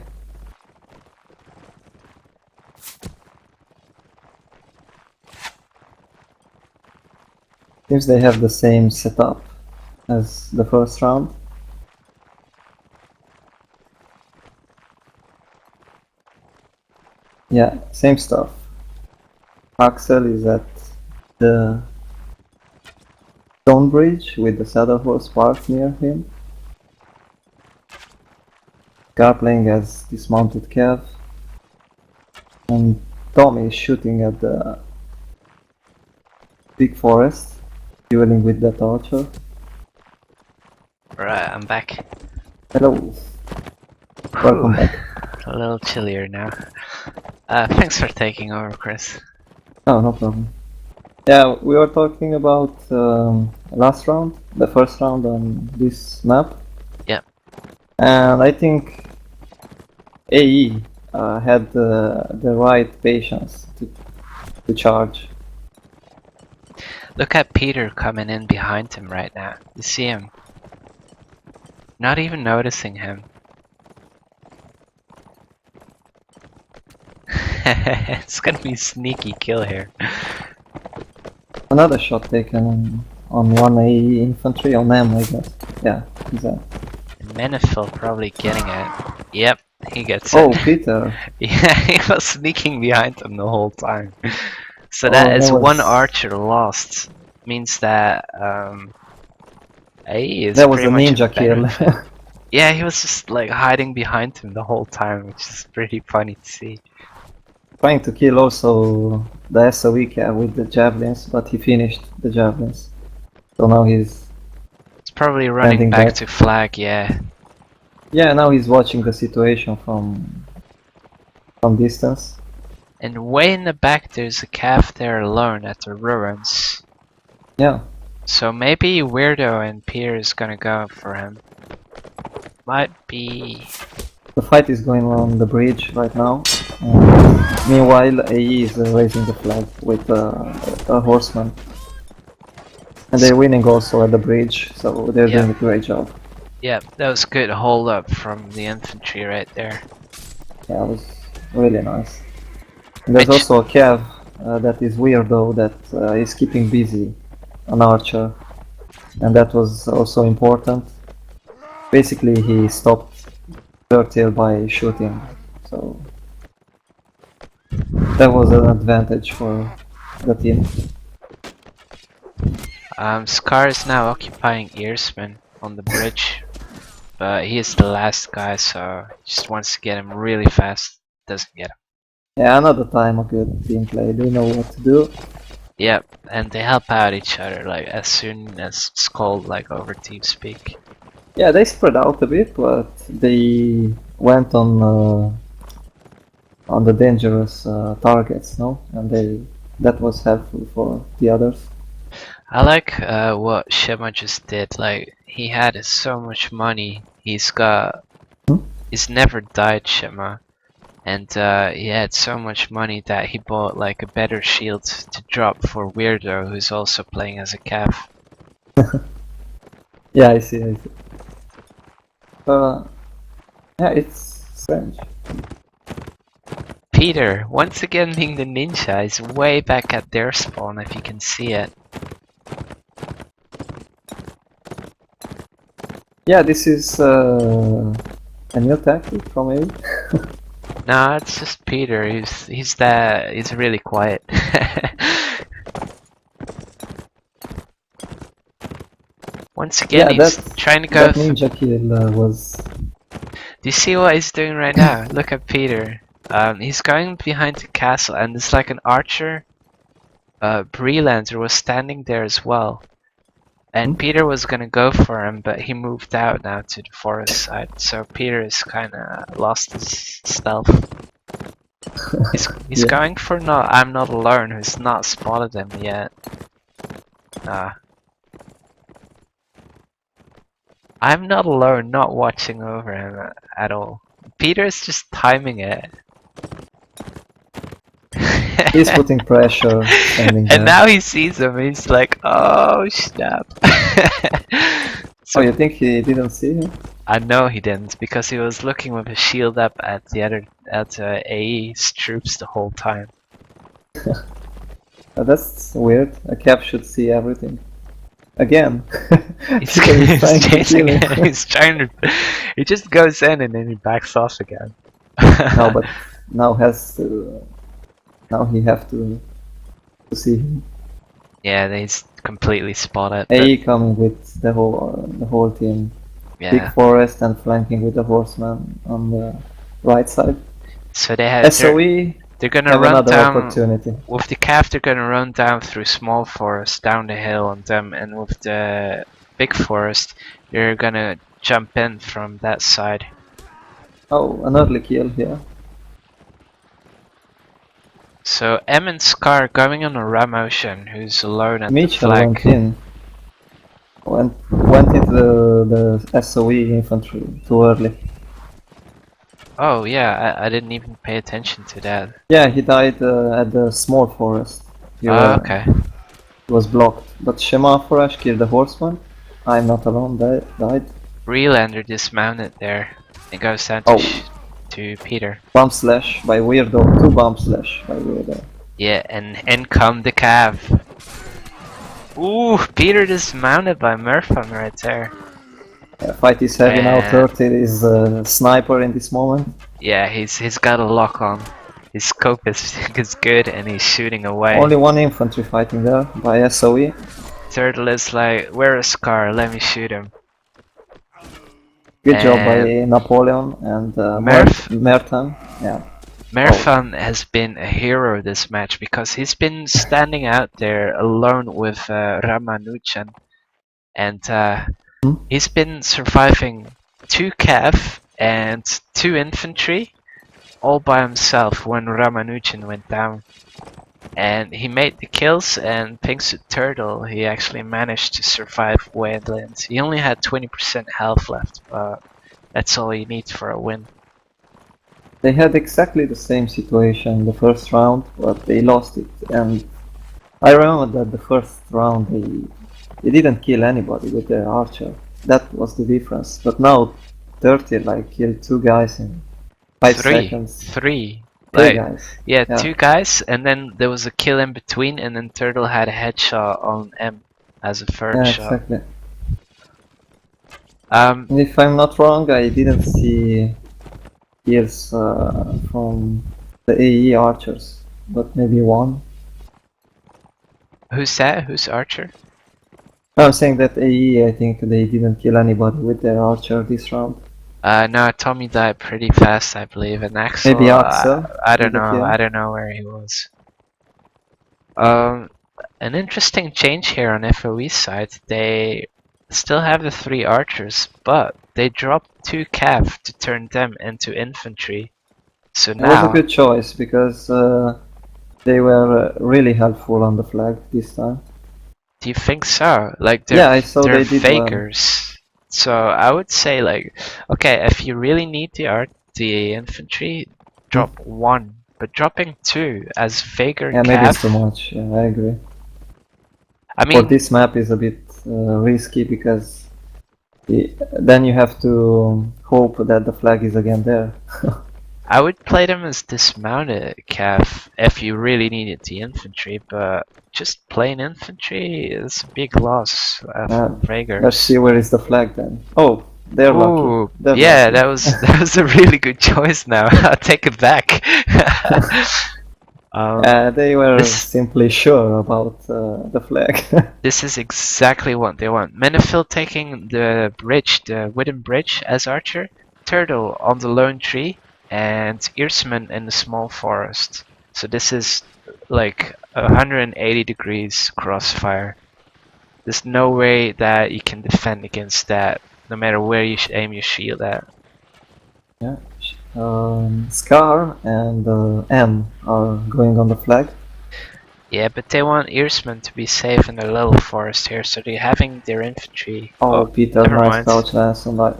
Seems they have the same setup as the first round. Yeah, same stuff. Axel is at the stone bridge with the saddle horse parked near him. Scar playing as dismounted Cav. And Tommy is shooting at the big forest, dueling with that archer. Right, I'm back. Hello. Welcome back. A little chillier now. Thanks for taking over, Chris. Oh, no problem. Yeah, we were talking about last round, the first round on this map. Yep. And I think AE had the right patience to charge. Look at Peter coming in behind him right now. You see him? Not even noticing him. It's gonna be a sneaky kill here. Another shot taken on one AE infantry, on them I guess. Yeah, he's that. Menifil probably getting it. Yep, he gets Oh, it. Peter! Yeah, he was sneaking behind him the whole time. So Oh, that is that was- one archer lost. Means that AE is That was pretty a much ninja better kill. fit. Yeah, he was just like hiding behind him the whole time, which is pretty funny to see. Trying to kill also the SOE Cav with the javelins, but he finished the javelins. So now he's... It's probably running Standing back back. to flag, yeah. Yeah, now he's watching the situation from distance. And way in the back there's a calf there alone at the ruins. Yeah. So maybe Weirdo and Peter is gonna go for him. Might be... The fight is going on the bridge right now. Meanwhile, AE is raising the flag with a horseman. And they're winning also at the bridge, so they're Yep. doing a great job. Yep, that was good hold up from the infantry right there. Yeah, it was really nice. And there's Which- also a Cav that is Weirdo that is keeping busy an archer. And that was also important. Basically, he stopped Turtle by shooting, so that was an advantage for the team. Scar is now occupying Earsman on the bridge. But he is the last guy, so he just wants to get him really fast. Doesn't get him. Yeah, another time a good team play. They know what to do. Yep, and they help out each other like as soon as it's called like over TeamSpeak. Yeah, they spread out a bit, but they went on the dangerous targets, no? And that was helpful for the others. I like what Shema just did. Like he had so much money. He's never died, Shema, and he had so much money that he bought like a better shield to drop for Weirdo, who's also playing as a calf. Yeah, I see. Yeah, it's strange. Peter, once again being the ninja, is way back at their spawn if you can see it. Yeah, this is a new tactic from me. No, it's just Peter. He's really quiet. Once again, he's trying to go. That ninja kill was. Do you see what he's doing right now? Look at Peter. He's going behind the castle, and it's like an archer. Breelander was standing there as well. And Peter was gonna go for him, but he moved out now to the forest side. So Peter is kinda lost his stealth. He's going for I'm not alone, who's not spotted him yet. I'm not alone, not watching over him at all. Peter's just timing it. He's putting pressure, standing there. And now he sees him, he's like, oh snap. So you think he didn't see him? I know he didn't, because he was looking with his shield up at the AE's troops the whole time. That's weird. A cap should see everything. Again. He's chasing him. He's trying to. He just goes in and then he backs off again. No, but now now he have to see him. Yeah, he's completely spotted. AE coming with the whole team. Yeah. Big forest and flanking with the horseman on the right side. So they have SOE. They're gonna run down opportunity. with the calf. They're gonna run down through small forest, down the hill on them, and with the big forest, they're gonna jump in from that side. Oh, an early kill here. So M and Scar going on a Ramotion, who's alone at Mitchell the flag. went into the SOE infantry too early. Oh yeah, I didn't even pay attention to that. Yeah, he died at the small forest. Okay. He was blocked. But Shema Forash killed the horseman. I'm not alone, died. Breelander dismounted there. It goes down to Peter. Bomb slash by Weirdo. 2 bomb slash by Weirdo. Yeah, and in come the cav. Ooh, Peter dismounted by Murphan right there. Fight is heavy now. 30 is a sniper in this moment. Yeah, he's got a lock on. His scope is good and he's shooting away. Only 1 infantry fighting there by SOE. Turtle is like, where is Scar? Let me shoot him. Good job by Napoleon and Merton. Yeah. Merfan has been a hero this match because he's been standing out there alone with Ramanujan, and he's been surviving 2 cav and 2 infantry all by himself when Ramanujan went down. And he made the kills, and thanks to Turtle, he actually managed to survive Waylands. He only had 20% health left, but that's all you need for a win. They had exactly the same situation in the first round, but they lost it. And I remember that the first round they didn't kill anybody with their archer. That was the difference. But now 30 like killed 2 guys in 5 seconds. 3 guys. Yeah, 2 guys, and then there was a kill in between, and then Turtle had a headshot on M as a third shot. Exactly. If I'm not wrong, I didn't see kills from the AE archers, but maybe 1. Who's that? Who's Archer? I'm saying that AE, I think they didn't kill anybody with their archer this round. No, Tommy died pretty fast, I believe, and Axel. Maybe Axel. I don't know. I don't know where he was. An interesting change here on FoE's side. They still have the 3 archers, but they dropped 2 cav to turn them into infantry. So now it was a good choice because they were really helpful on the flag this time. Do you think so? Like I saw they're they did fakers. So I would say like, okay, if you really need the infantry, drop 1, but dropping 2 as faker cav. Maybe it's too much. Yeah, I agree. I mean, for this map is a bit risky because then you have to hope that the flag is again there. I would play them as dismounted cav if you really needed the infantry, but just plain infantry is a big loss for Vaegir. Let's see where is the flag then. Oh, they're lucky. They're lucky. that was a really good choice now. I'll take it back. They were This simply sure about the flag. this is exactly what they want. Menifil taking the bridge, the wooden bridge as archer, Turtle on the lone tree, and Earsman in the small forest. So this is like 180 degrees crossfire. There's no way that you can defend against that, no matter where you aim your shield at. Yeah. Scar and M are going on the flag. Yeah, but they want Earsman to be safe in their little forest here, so they're having their infantry. Oh, Peter, Never nice mind. crouch lance on that.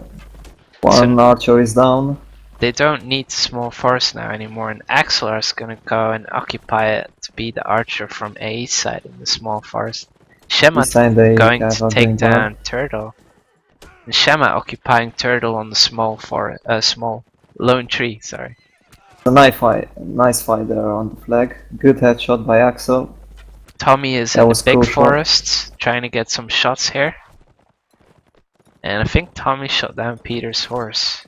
So One archer is down. they don't need the small forest now anymore, and Axelar is gonna go and occupy it to be the archer from A side in the small forest. Shema This time they going have to are take doing well. down Turtle. And Shema occupying Turtle on the small forest, small lone tree, sorry. A nice fight there on the flag. Good headshot by Axel. Tommy is That in the was big crucial. forest, trying to get some shots here. And I think Tommy shot down Peter's horse.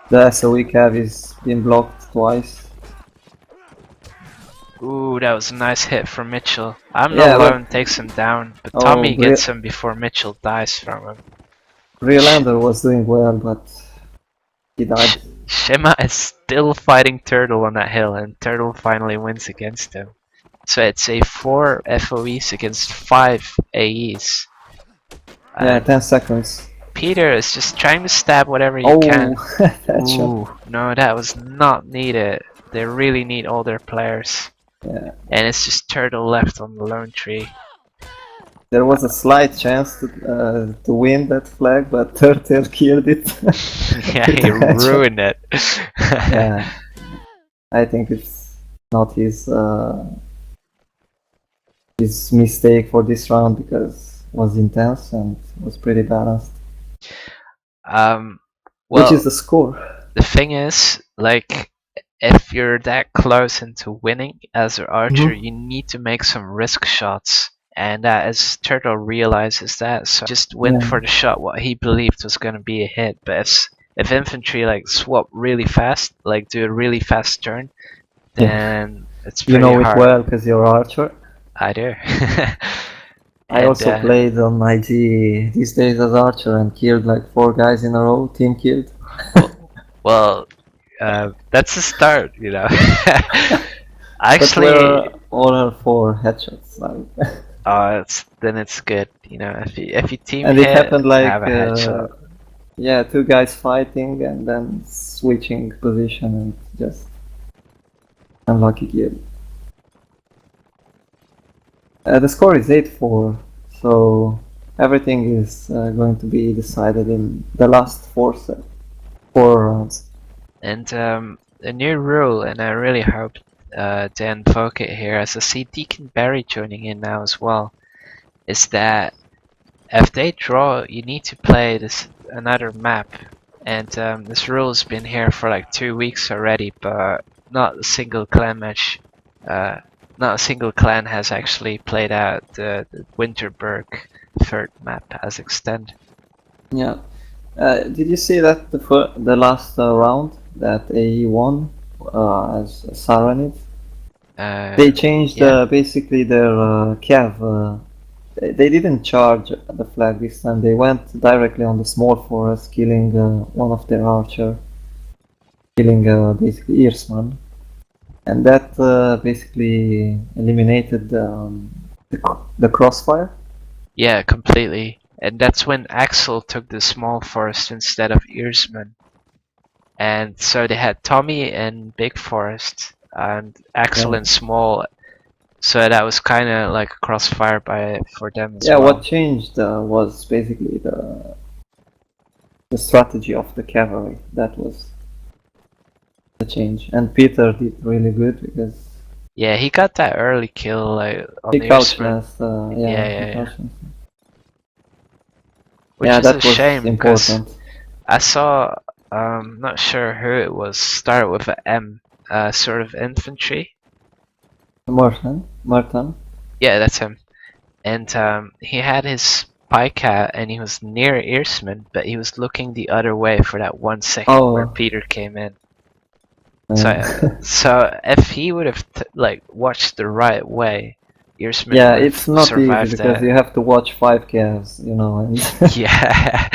The SOE cav is been blocked twice. Ooh, that was a nice hit from Mitchell. I'm Yeah, not but alone, takes him down, but oh, Tommy gets him before Mitchell dies from him. Realander was doing well, but he died. Shema is still fighting Turtle on that hill, and Turtle finally wins against him. So it's a 4 FOEs against 5 AEs. Yeah, And 10 seconds. Peter is just trying to stab whatever he Oh, can. that shot. Ooh, no, that was not needed. They really need all their players. Yeah. And it's just Turtle left on the lone tree. There was a slight chance to win that flag, but Turtle killed it. Yeah, he ruined it. Yeah, I think it's not his mistake for this round because it was intense and was pretty balanced. Well, Which is the score? The thing is, like, if you're that close into winning as an archer, you need to make some risk shots. And as Turtle realizes that, so just went for the shot what he believed was gonna be a hit. But if infantry like swap really fast, like do a really fast turn, then it's pretty hard. You know hard. it well because you're archer. I do. I also played on IG these days as archer and killed like 4 guys in a row, team killed. Well, that's a start, you know. Actually, but all are 4 headshots. then it's good, you know. If you team and hit, it happened like have a headshot. yeah, 2 guys fighting and then switching position and just unlucky kill. The score is 8-4, so everything is going to be decided in the last 4 rounds. And a new rule, and I really hope they invoke it here, as I see Deacon Barry joining in now as well, is that if they draw, you need to play this another map. And this rule has been here for like 2 weeks already, but not a single clan match. Not a single clan has actually played out the Winterberg third map as extend. Yeah. Did you see that the last round that AE won as Saranit? They changed basically their cav. They didn't charge the flag this time. They went directly on the small forest, killing one of their archer, killing basically Earsman. And that basically eliminated the crossfire? Yeah, completely. And that's when Axel took the small forest instead of Earsman. And so they had Tommy in big forest and Axel in small. So that was kind of like a crossfire for them as well. Yeah, what changed was basically the strategy of the cavalry. That was the change, and Peter did really good because he got that early kill like on he the couch Earsman. Yeah. Which is that a was shame important. because I saw, not sure who it was, start with an M, sort of infantry. Merton. Yeah, that's him. And he had his pike out and he was near Earsman, but he was looking the other way for that 1 second where Peter came in. So if he would have like watched the right way, Earsman yeah, would have it's not easy survived because you that. have to watch 5 calves, you know, and Yeah,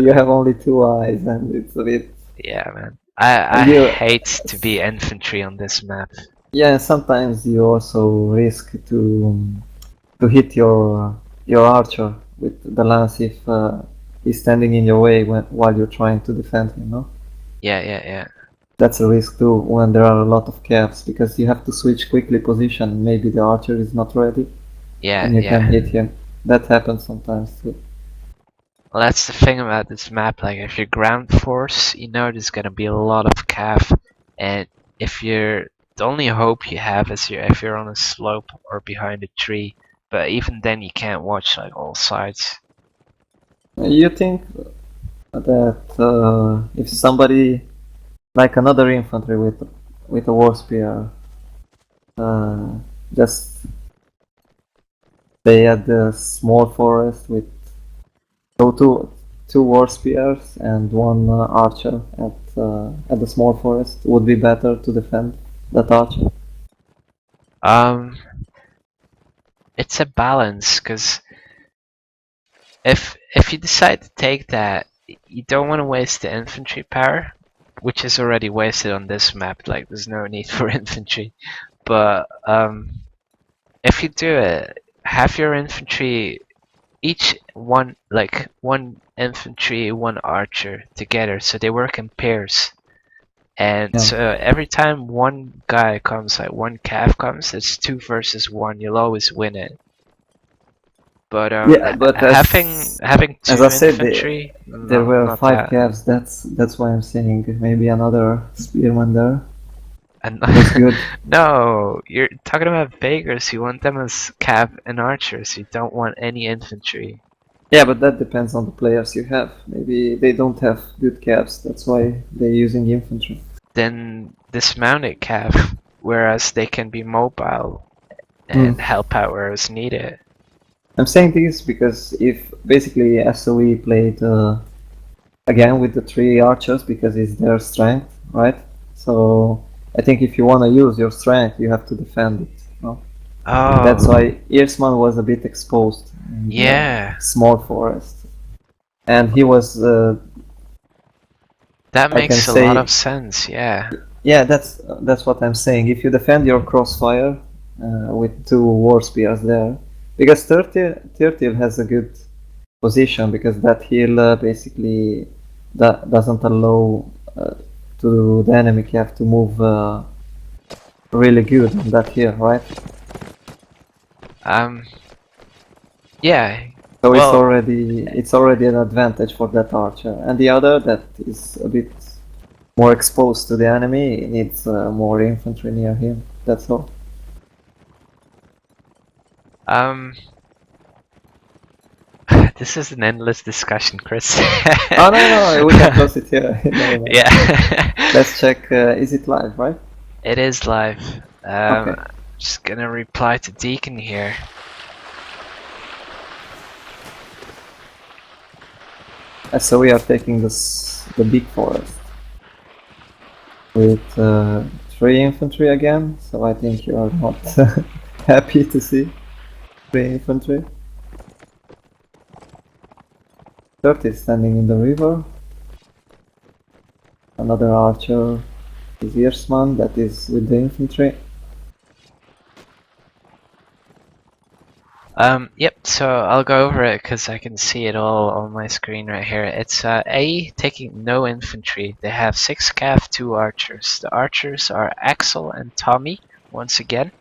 you absolutely. have only 2 eyes, and it's a bit. Yeah, man. I And you, hate to be infantry on this map. yeah, sometimes you also risk to hit your archer with the lance if he's standing in your way while you're trying to defend him. No, Yeah, yeah, yeah. that's a risk too when there are a lot of calves because you have to switch quickly position. Maybe the archer is not ready, Yeah, and you can yeah. hit him. That happens sometimes too. Well, that's the thing about this map. Like, if you're ground force, you know there's gonna be a lot of calf, and if you're the only hope you have is if you're on a slope or behind a tree. But even then, you can't watch like all sides. You think that if somebody like another infantry with a war spear uh, just stay at the small forest with so two war spears and one archer at the small forest would be better to defend that archer. Um, it's a balance, cause if you decide to take that, you don't want to waste the infantry power, which is already wasted on this map. Like, there's no need for infantry. But if you do it, have your infantry each one infantry, one archer together, so they work in pairs. And Yeah, so every time one guy comes, like one calf comes, it's 2 versus 1. You'll always win it. But yeah, but having as two I said, infantry, there no, were not five that. calves. That's why I'm saying maybe another spearman there And was good. no, you're talking about beggars. You want them as cav and archers. You don't want any infantry. Yeah, but that depends on the players you have. Maybe they don't have good calves. That's why they're using infantry. Then dismounted cav, whereas they can be mobile Hmm. and help out where it's needed. I'm saying this because if basically SOE played again with the 3 archers because it's their strength, right? So I think if you want to use your strength, you have to defend it. No? That's Oh, why Earsman was a bit exposed in the yeah, small forest, and he was, that I can makes a lot of say, sense. Yeah. yeah, that's what I'm saying. If you defend your crossfire with 2 war spears there, because Turtle has a good position because that hill basically that doesn't allow to the enemy have to move really good on that hill, right? Um. Yeah. So Well. it's already an advantage for that archer, and the other that is a bit more exposed to the enemy needs more infantry near him. That's all. Um. This is an endless discussion, Chris. Oh no, we can close it here. Never mind. Yeah. Let's check. Is it live, right? It is live. Okay. Just gonna reply to Deacon here. So we are taking the big forest with 3 infantry again. So I think you are not happy to see 3 infantry. 30 is standing in the river. Another archer is Earsman that is with the infantry. Yep, so I'll go over it because I can see it all on my screen right here. It's A taking no infantry. They have 6 cav, 2 archers. The archers are Axel and Tommy, once again.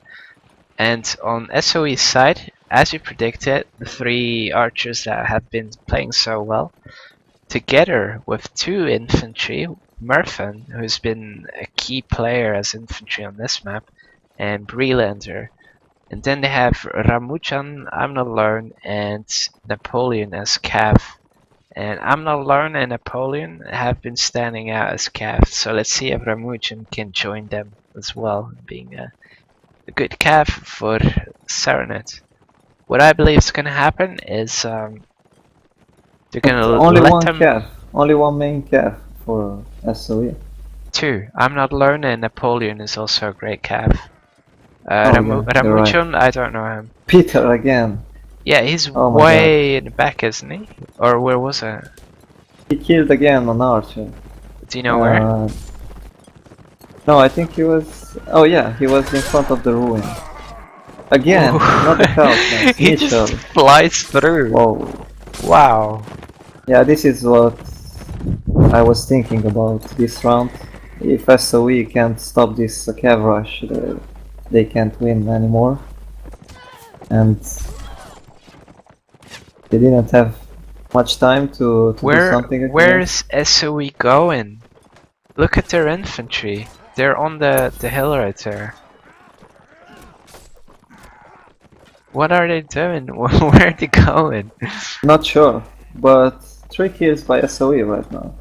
And on SOE's side, as you predicted, the 3 archers that have been playing so well, together with 2 infantry, Murphin, who's been a key player as infantry on this map, and Breelander. And then they have Ramuchan, I'm Not Alone, and Napoleon as Cav. And I'm Not Alone and Napoleon have been standing out as Cav. So let's see if Ramuchan can join them as well, being a good Cav for Serenet. What I believe is going to happen is they're going But to only let one them. calf, only one main calf for SOE. 2. I'm not alone, and Napoleon is also a great cav. Oh yeah, you're right. Ramuchun, I don't know him. Peter again. Yeah, he's Oh my god. way in the back, isn't he? Or where was it? He killed again on Archer. Do you know where? No, I think he was... Oh yeah, he was in front of the ruin. Again, not the house. He just flies through. Whoa. Wow. Yeah, this is what I was thinking about this round. If SOE can't stop this cav rush, they can't win anymore. And they didn't have much time to do something. Where's SOE going? Look at their infantry. They're on the hill right there. What are they doing? Where are they going? Not sure, but 3 kills by SOE right now.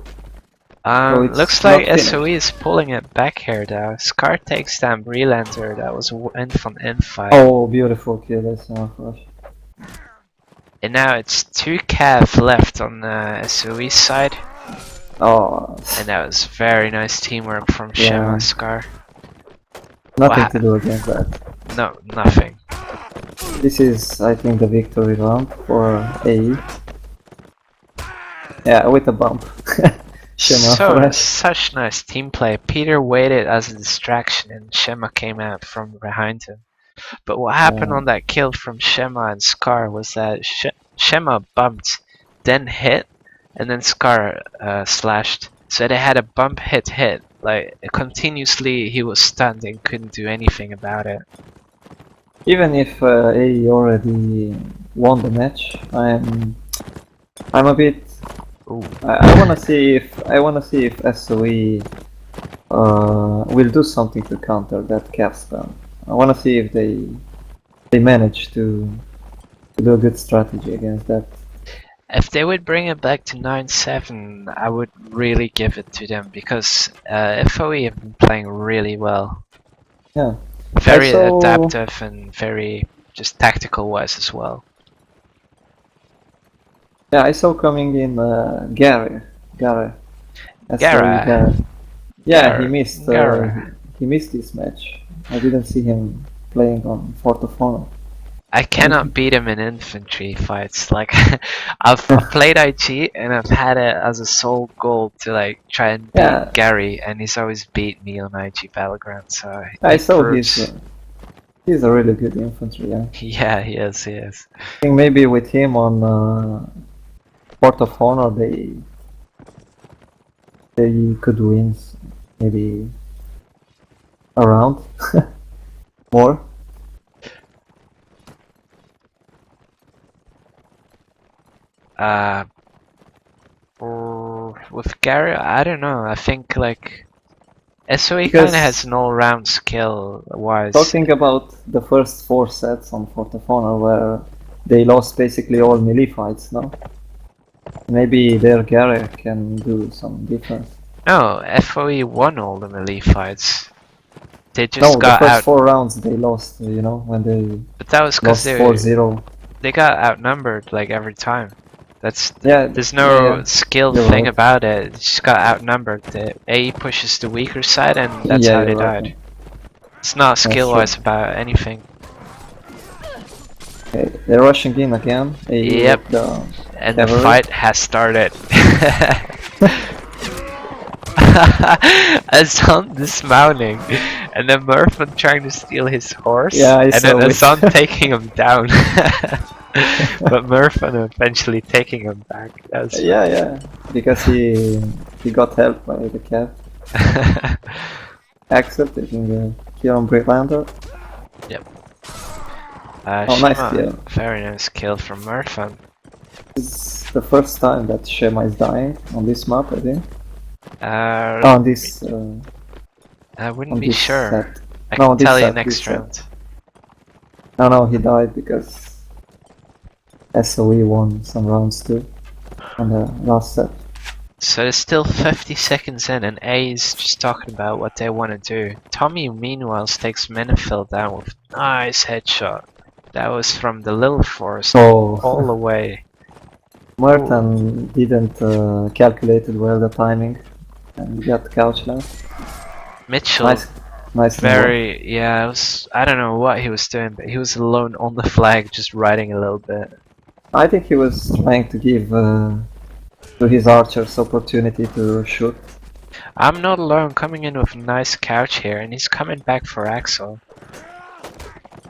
So looks like SOE is pulling it back here though. Scar takes down Breelander, that was win from Infight. Oh, beautiful kill, that's enough rush. And now it's 2 cav left on the SOE side. Oh. And that was very nice teamwork from Shema Scar. Nothing to do against that. No, nothing. This is, I think, the victory round for AE. Yeah, with a bump. Shema such nice team play. Peter waited as a distraction and Shema came out from behind him. But what happened on that kill from Shema and Scar was that Shema bumped, then hit, and then Scar slashed. So they had a bump hit. Like continuously he was stunned and couldn't do anything about it. Even if AE already won the match, I'm a bit... I wanna see if SOE will do something to counter that cap spam. I wanna see if they manage to do a good strategy against that. If they would bring it back to 9-7, I would really give it to them because FoE have been playing really well. Yeah. Very adaptive and very just tactical wise as well. Yeah, I saw coming in Gary. Yeah, he missed this match. I didn't see him playing on Fort of Honor. I cannot beat him in infantry fights. Like I've played IG and I've had it as a sole goal to like try and beat Gary, and he's always beat me on IG Battleground. So I saw he's a really good infantry. Yeah, he is. He is. I think maybe with him on Fort of Honor, they could win maybe a round more. With Gary, I don't know. I think like SOE kind of has an all-round skill wise. Talking about the first 4 sets on Fort of Honor where they lost basically all melee fights, no? Maybe their Gary can do some difference. No, FoE won all the melee fights. They just got the first 4 rounds they lost, you know, when they but that was lost 4-0. They got outnumbered like every time. There's no skill thing about it. They just got outnumbered. The A pushes the weaker side, and that's how they died. It's not skill-wise about anything. Okay, they're rushing in again. Yep. And the fight has started. Azan dismounting, and then Murphan trying to steal his horse, and then Azan taking him down. But Murphan eventually taking him back. Yeah, because he got helped by the cat. Axel taking the kill on Breelander. Yep. Nice kill. Very nice kill from Murphan. This is the first time that Shema is dying on this map, I think. On this. I wouldn't be sure. Set. I can tell you next round. No, he died because SOE won some rounds too on the last set. So there's still 50 seconds in, and A is just talking about what they want to do. Tommy, meanwhile, takes Menifil down with a nice headshot. That was from the little forest all the way. Merton didn't calculate well the timing. And you got couch now. Mitchell, Nice very, yeah, I don't know what he was doing, but he was alone on the flag, just riding a little bit. I think he was trying to give to his archers opportunity to shoot. I'm not alone, coming in with a nice couch here, and he's coming back for Axel.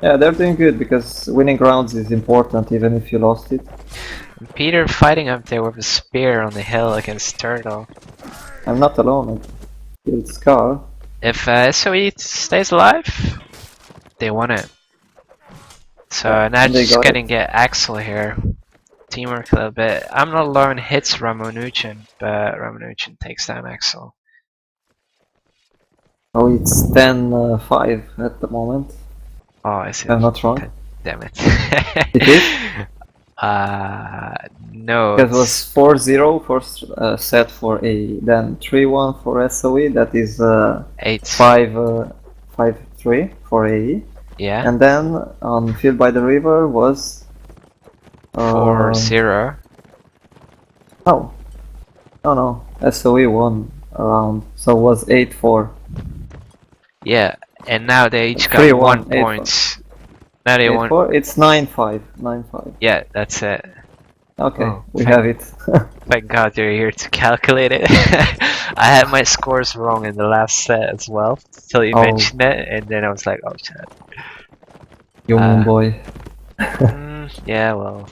Yeah, they're doing good because winning rounds is important even if you lost it. And Peter fighting up there with a spear on the hill against Turtle. I'm not alone, I killed Scar. If SOE stays alive, they won it. So Yeah, now and they just got gonna it. get Axel here. Teamwork a little bit. I'm not alone hits Ramonuchin, but Ramonuchin takes down Axel. Oh, it's 10-5 at the moment. Oh, I see. I'm not wrong. Damn it. It is? No. Because it was 4-0 first set for A, then 3-1 for SOE, that is 8. 5-3 for AE. Yeah. And then on Field by the River was 4-0. Oh. Oh no, SOE won a round, so it was 8-4. Yeah, and now they each got 3-1, 1 point. Now they won. 8-4? It's 9-5. 9-5. Yeah, that's it. Okay, Oh, we have it. Thank God you're here to calculate it. I had my scores wrong in the last set as well, till you mentioned it, and then I was like, oh shit. Human boy. Yeah, well,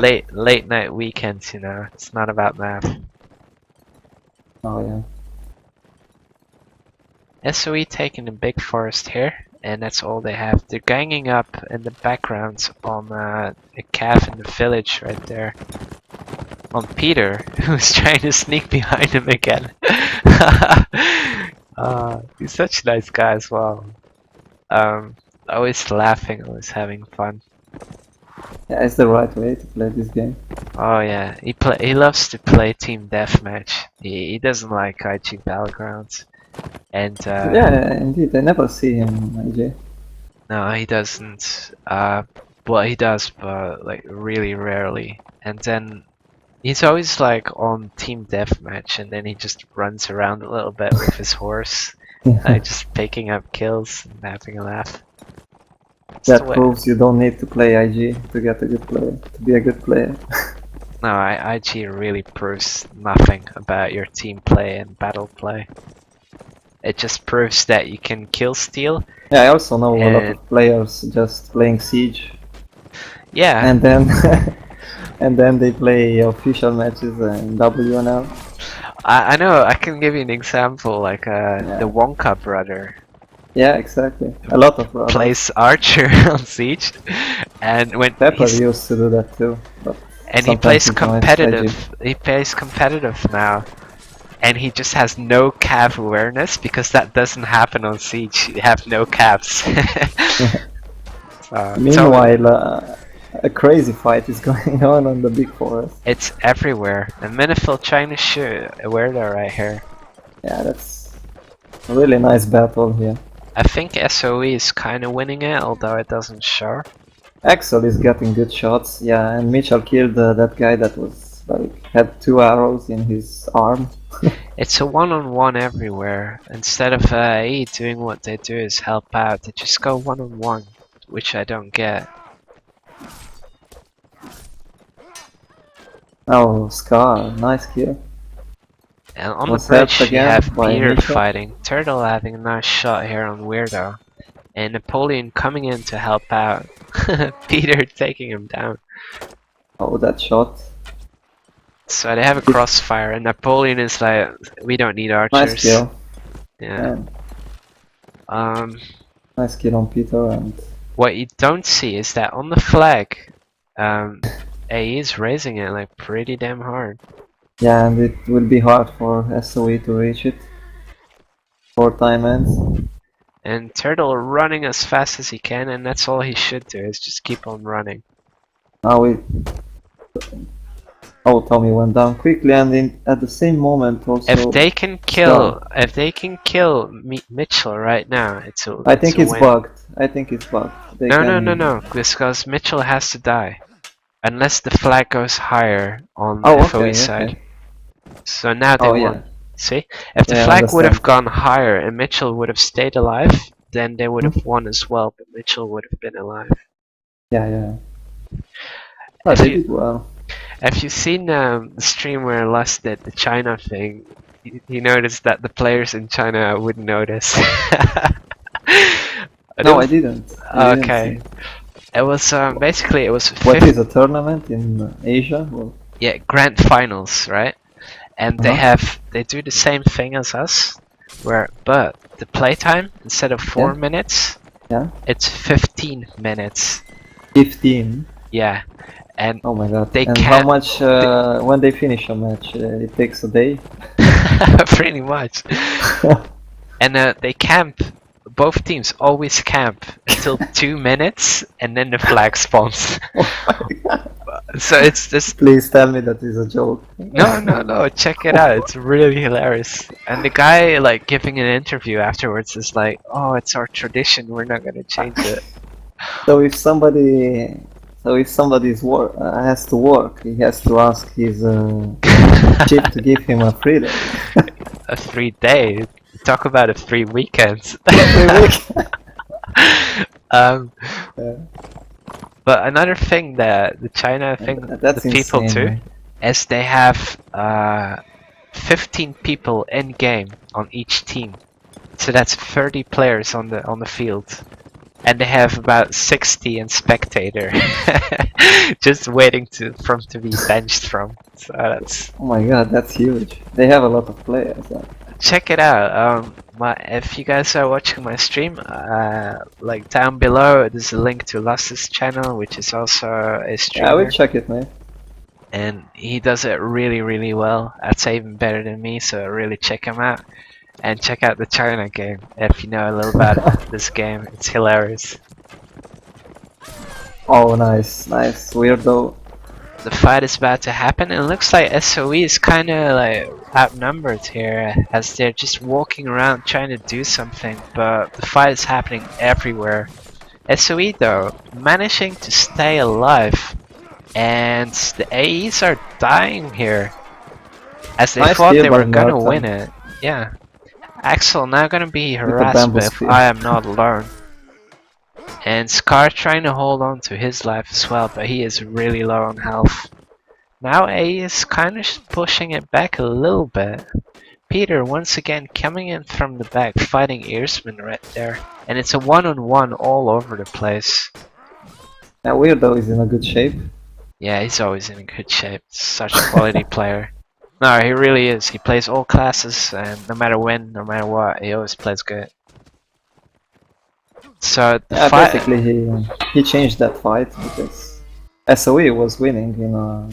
late night weekends, you know, it's not about math. Oh yeah. SOE taking a big forest here, and that's all they have. They're ganging up in the background on a calf in the village right there. On Peter, who's trying to sneak behind him again. He's such a nice guy as well. Always laughing, always having fun. Yeah, it's the right way to play this game. Oh yeah, he loves to play team deathmatch. He doesn't like IG Battlegrounds. And yeah, indeed, I never see him on IG. no, he doesn't. Well, he does, but like really rarely. And then he's always like on team deathmatch, and then he just runs around a little bit with his horse, like just picking up kills and having a laugh. That proves you don't need to play IG to get a good player, to be a good player. No, IG really proves nothing about your team play and battle play. It just proves that you can kill steal. Yeah, I also know a lot of players just playing Siege. Yeah. And then and then they play official matches in WNL. I know, I can give you an example, like the Wonka brother. Yeah, exactly. A lot of brothers. Plays Archer on Siege, and when Pepper used to do that too. But and he plays competitive. He plays competitive now, and he just has no cap awareness because that doesn't happen on Siege. You have no caps. Meanwhile, a crazy fight is going on the big forest. It's everywhere. And Minifil trying to shoot a weirdo right here. Yeah, that's a really nice battle here. I think SOE is kind of winning it, although it doesn't show. Axel is getting good shots, yeah, and Mitchell killed that guy that was like had 2 arrows in his arm. It's a one-on-one everywhere. Instead of AE doing what they do is help out, they just go one-on-one, which I don't get. Oh, Scar, nice kill. And on the bridge you have Peter fighting, Turtle having a nice shot here on Weirdo, and Napoleon coming in to help out. Peter taking him down. Oh, that shot. So they have a crossfire, and Napoleon is like, we don't need archers. Nice kill. Yeah. Nice kill on Peter. And what you don't see is that on the flag, AE is raising it like pretty damn hard. Yeah, and it will be hard for SOE to reach it. 4 time ends. And Turtle running as fast as he can, and that's all he should do, is just keep on running. Now Oh, Tommy went down quickly, and at the same moment also. If they can kill, Mitchell right now, it's a. I think it's bugged. I think it's bugged. No, because Mitchell has to die, unless the flag goes higher on the FoE side. So now they won. See? If the Yeah, I flag would have understand. gone higher and Mitchell would have stayed alive, then they would have won as well, but Mitchell would have been alive. Yeah, yeah. Oh, If they you did well. if you've seen the stream where Lust did the China thing, you noticed that the players in China wouldn't notice. It No, I was didn't. I didn't see okay. it. It was basically it was What fifth, is a tournament in Asia? Well, yeah, grand finals, right? And uh-huh. they do the same thing as us, but the playtime instead of 4 minutes, Yeah. it's 15 minutes. 15. Yeah, and Oh my god. they And how can't. much when they finish a match? It takes a day. Pretty much. And they camp. Both teams always camp until 2 minutes, and then the flag spawns. Oh my god. So it's just Please tell me that is a joke. no. Check it out. It's really hilarious. And the guy like giving an interview afterwards is like, "Oh, it's our tradition. We're not gonna change it." So if somebody, has to work, he has to ask his chief to give him a freedom. A 3 day. Talk about a 3 weekends. 3 weeks. um, Yeah. but another thing that the China thing, That's the people insane, too, man. is they have 15 people in game on each team. So that's 30 players on the field. And they have about 60 in spectator. Just waiting to be benched from. So that's Oh my god, that's huge. They have a lot of players. check it out. If you guys are watching my stream, like down below, there's a link to Lust's channel, which is also a Yeah, I will streamer, check it, man. and he does it really, really well. I'd say even better than me. So really check him out, and check out the China game if you know a little about this game. It's hilarious. Oh, nice, nice. Weirdo. The fight is about to happen, and it looks like SOE is kind of like outnumbered here, as they're just walking around trying to do something, but the fight is happening everywhere. SOE though, managing to stay alive, and the AEs are dying here, as they Nice thought kill they by were gonna win Merton it. Yeah, Axel now gonna be with the harassed, bamboo but if spear. I am not alone. And Scar trying to hold on to his life as well, but he is really low on health. Now A is kind of pushing it back a little bit. Peter once again coming in from the back, fighting Earsman right there. And it's a one-on-one all over the place. That Weirdo is in a good shape. Yeah, he's always in good shape. Such a quality player. No, he really is. He plays all classes, and no matter when, no matter what, he always plays good. So the Yeah, fight. basically he changed that fight because SOE was winning in a...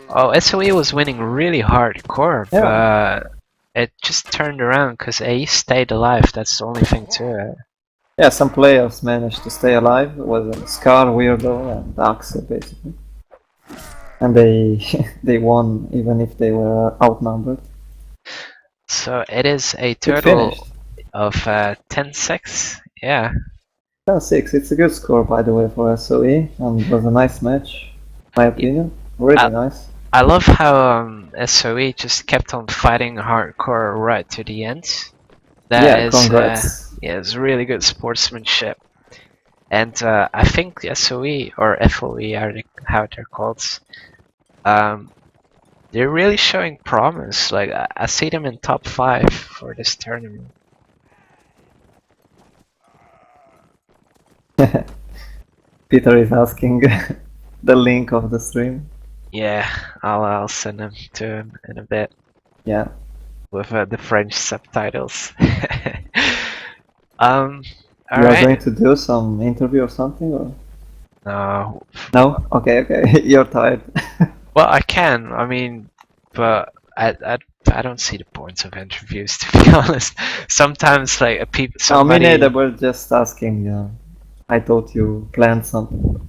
Oh, SOE was winning really hardcore, Yeah. but it just turned around because AE stayed alive. That's the only thing to it. Yeah, some players managed to stay alive. It was Scar, Weirdo, and Axel basically. And they they won even if they were outnumbered. So it is a Good total finish. of 10-6. Yeah. 10-6, it's a good score by the way for SOE, and it was a nice match, my opinion. Really nice. I love how SOE just kept on fighting hardcore right to the end. That Yeah, is, congrats. yeah, it's really good sportsmanship. And I think SOE or FoE, how they're called, they're really showing promise. Like I see them in top 5 for this tournament. Peter is asking the link of the stream. Yeah, I'll send them to him in a bit. Yeah. With the French subtitles. You are going Alright. to do some interview or something, or? No. No? Okay. You're tired. Well, I can. I mean, but I don't see the points of interviews, to be honest. Sometimes, like No, somebody. me neither. We're just asking. I thought you planned something.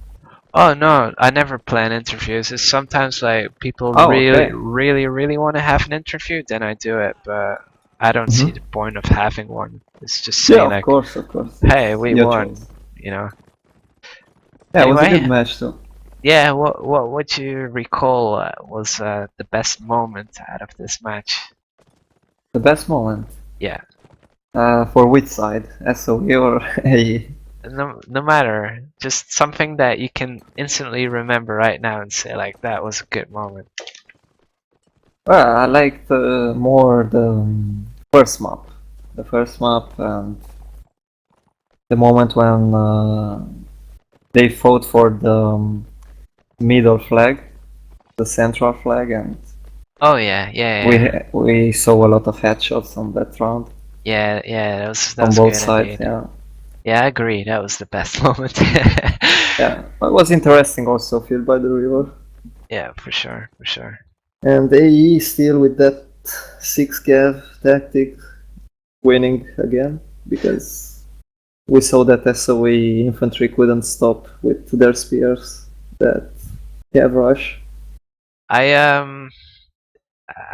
Oh no, I never plan interviews. It's sometimes like people Oh, really, okay. really want to have an interview, then I do it. But I don't see the point of having one. It's just Yeah, saying of like, course, of course. "Hey, It's we your won," choice. you know. Yeah, it was a good Anyway, match too. yeah. What you recall was the best moment out of this match? The best moment? Yeah. For which side? SOE or AE? No matter, just something that you can instantly remember right now and say like that was a good moment. Well, I liked more the first map. The first map and the moment when they fought for the middle flag, the central flag, and Oh yeah. we saw a lot of headshots on that round Yeah, that on was both good sides. indeed. Yeah, Yeah, I agree. That was the best moment. yeah. It was interesting also, Field by the River. Yeah, for sure. And AE still with that 6 cav tactic winning again because we saw that SOE infantry couldn't stop with their spears that cav rush.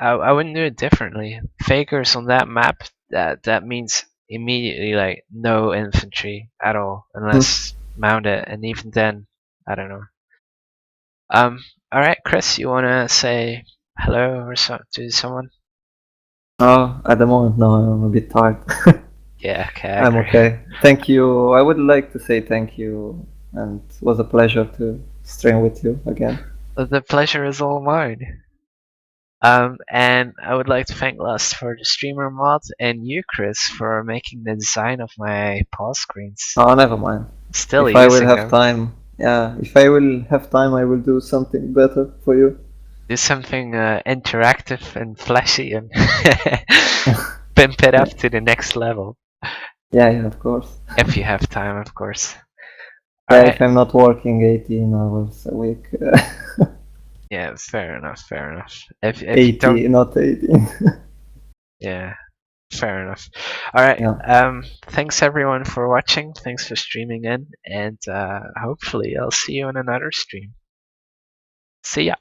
I wouldn't do it differently. Fakers on that map, that means immediately like no infantry at all unless mounted, and even then, I don't know. All right, Chris, you wanna say hello or so to someone? Oh, at the moment, no, I'm a bit tired. Yeah, okay, I I'm agree. okay. Thank you. I would like to say thank you, and it was a pleasure to stream with you again. The pleasure is all mine. And I would like to thank Lust for the streamer mod and you, Chris, for making the design of my pause screens. Oh, never mind. Still If I will using have them. time, yeah, if I will have time, I will do something better for you. Do something interactive and flashy and pimp it up Yeah, to the next level. yeah, of course. If you have time, of course. Yeah, Alright. if I'm not working 18 hours a week. Yeah, fair enough. If you don't, 80, not 18. yeah, fair enough. Alright, Yeah. thanks everyone for watching, thanks for streaming in, and hopefully I'll see you in another stream. See ya!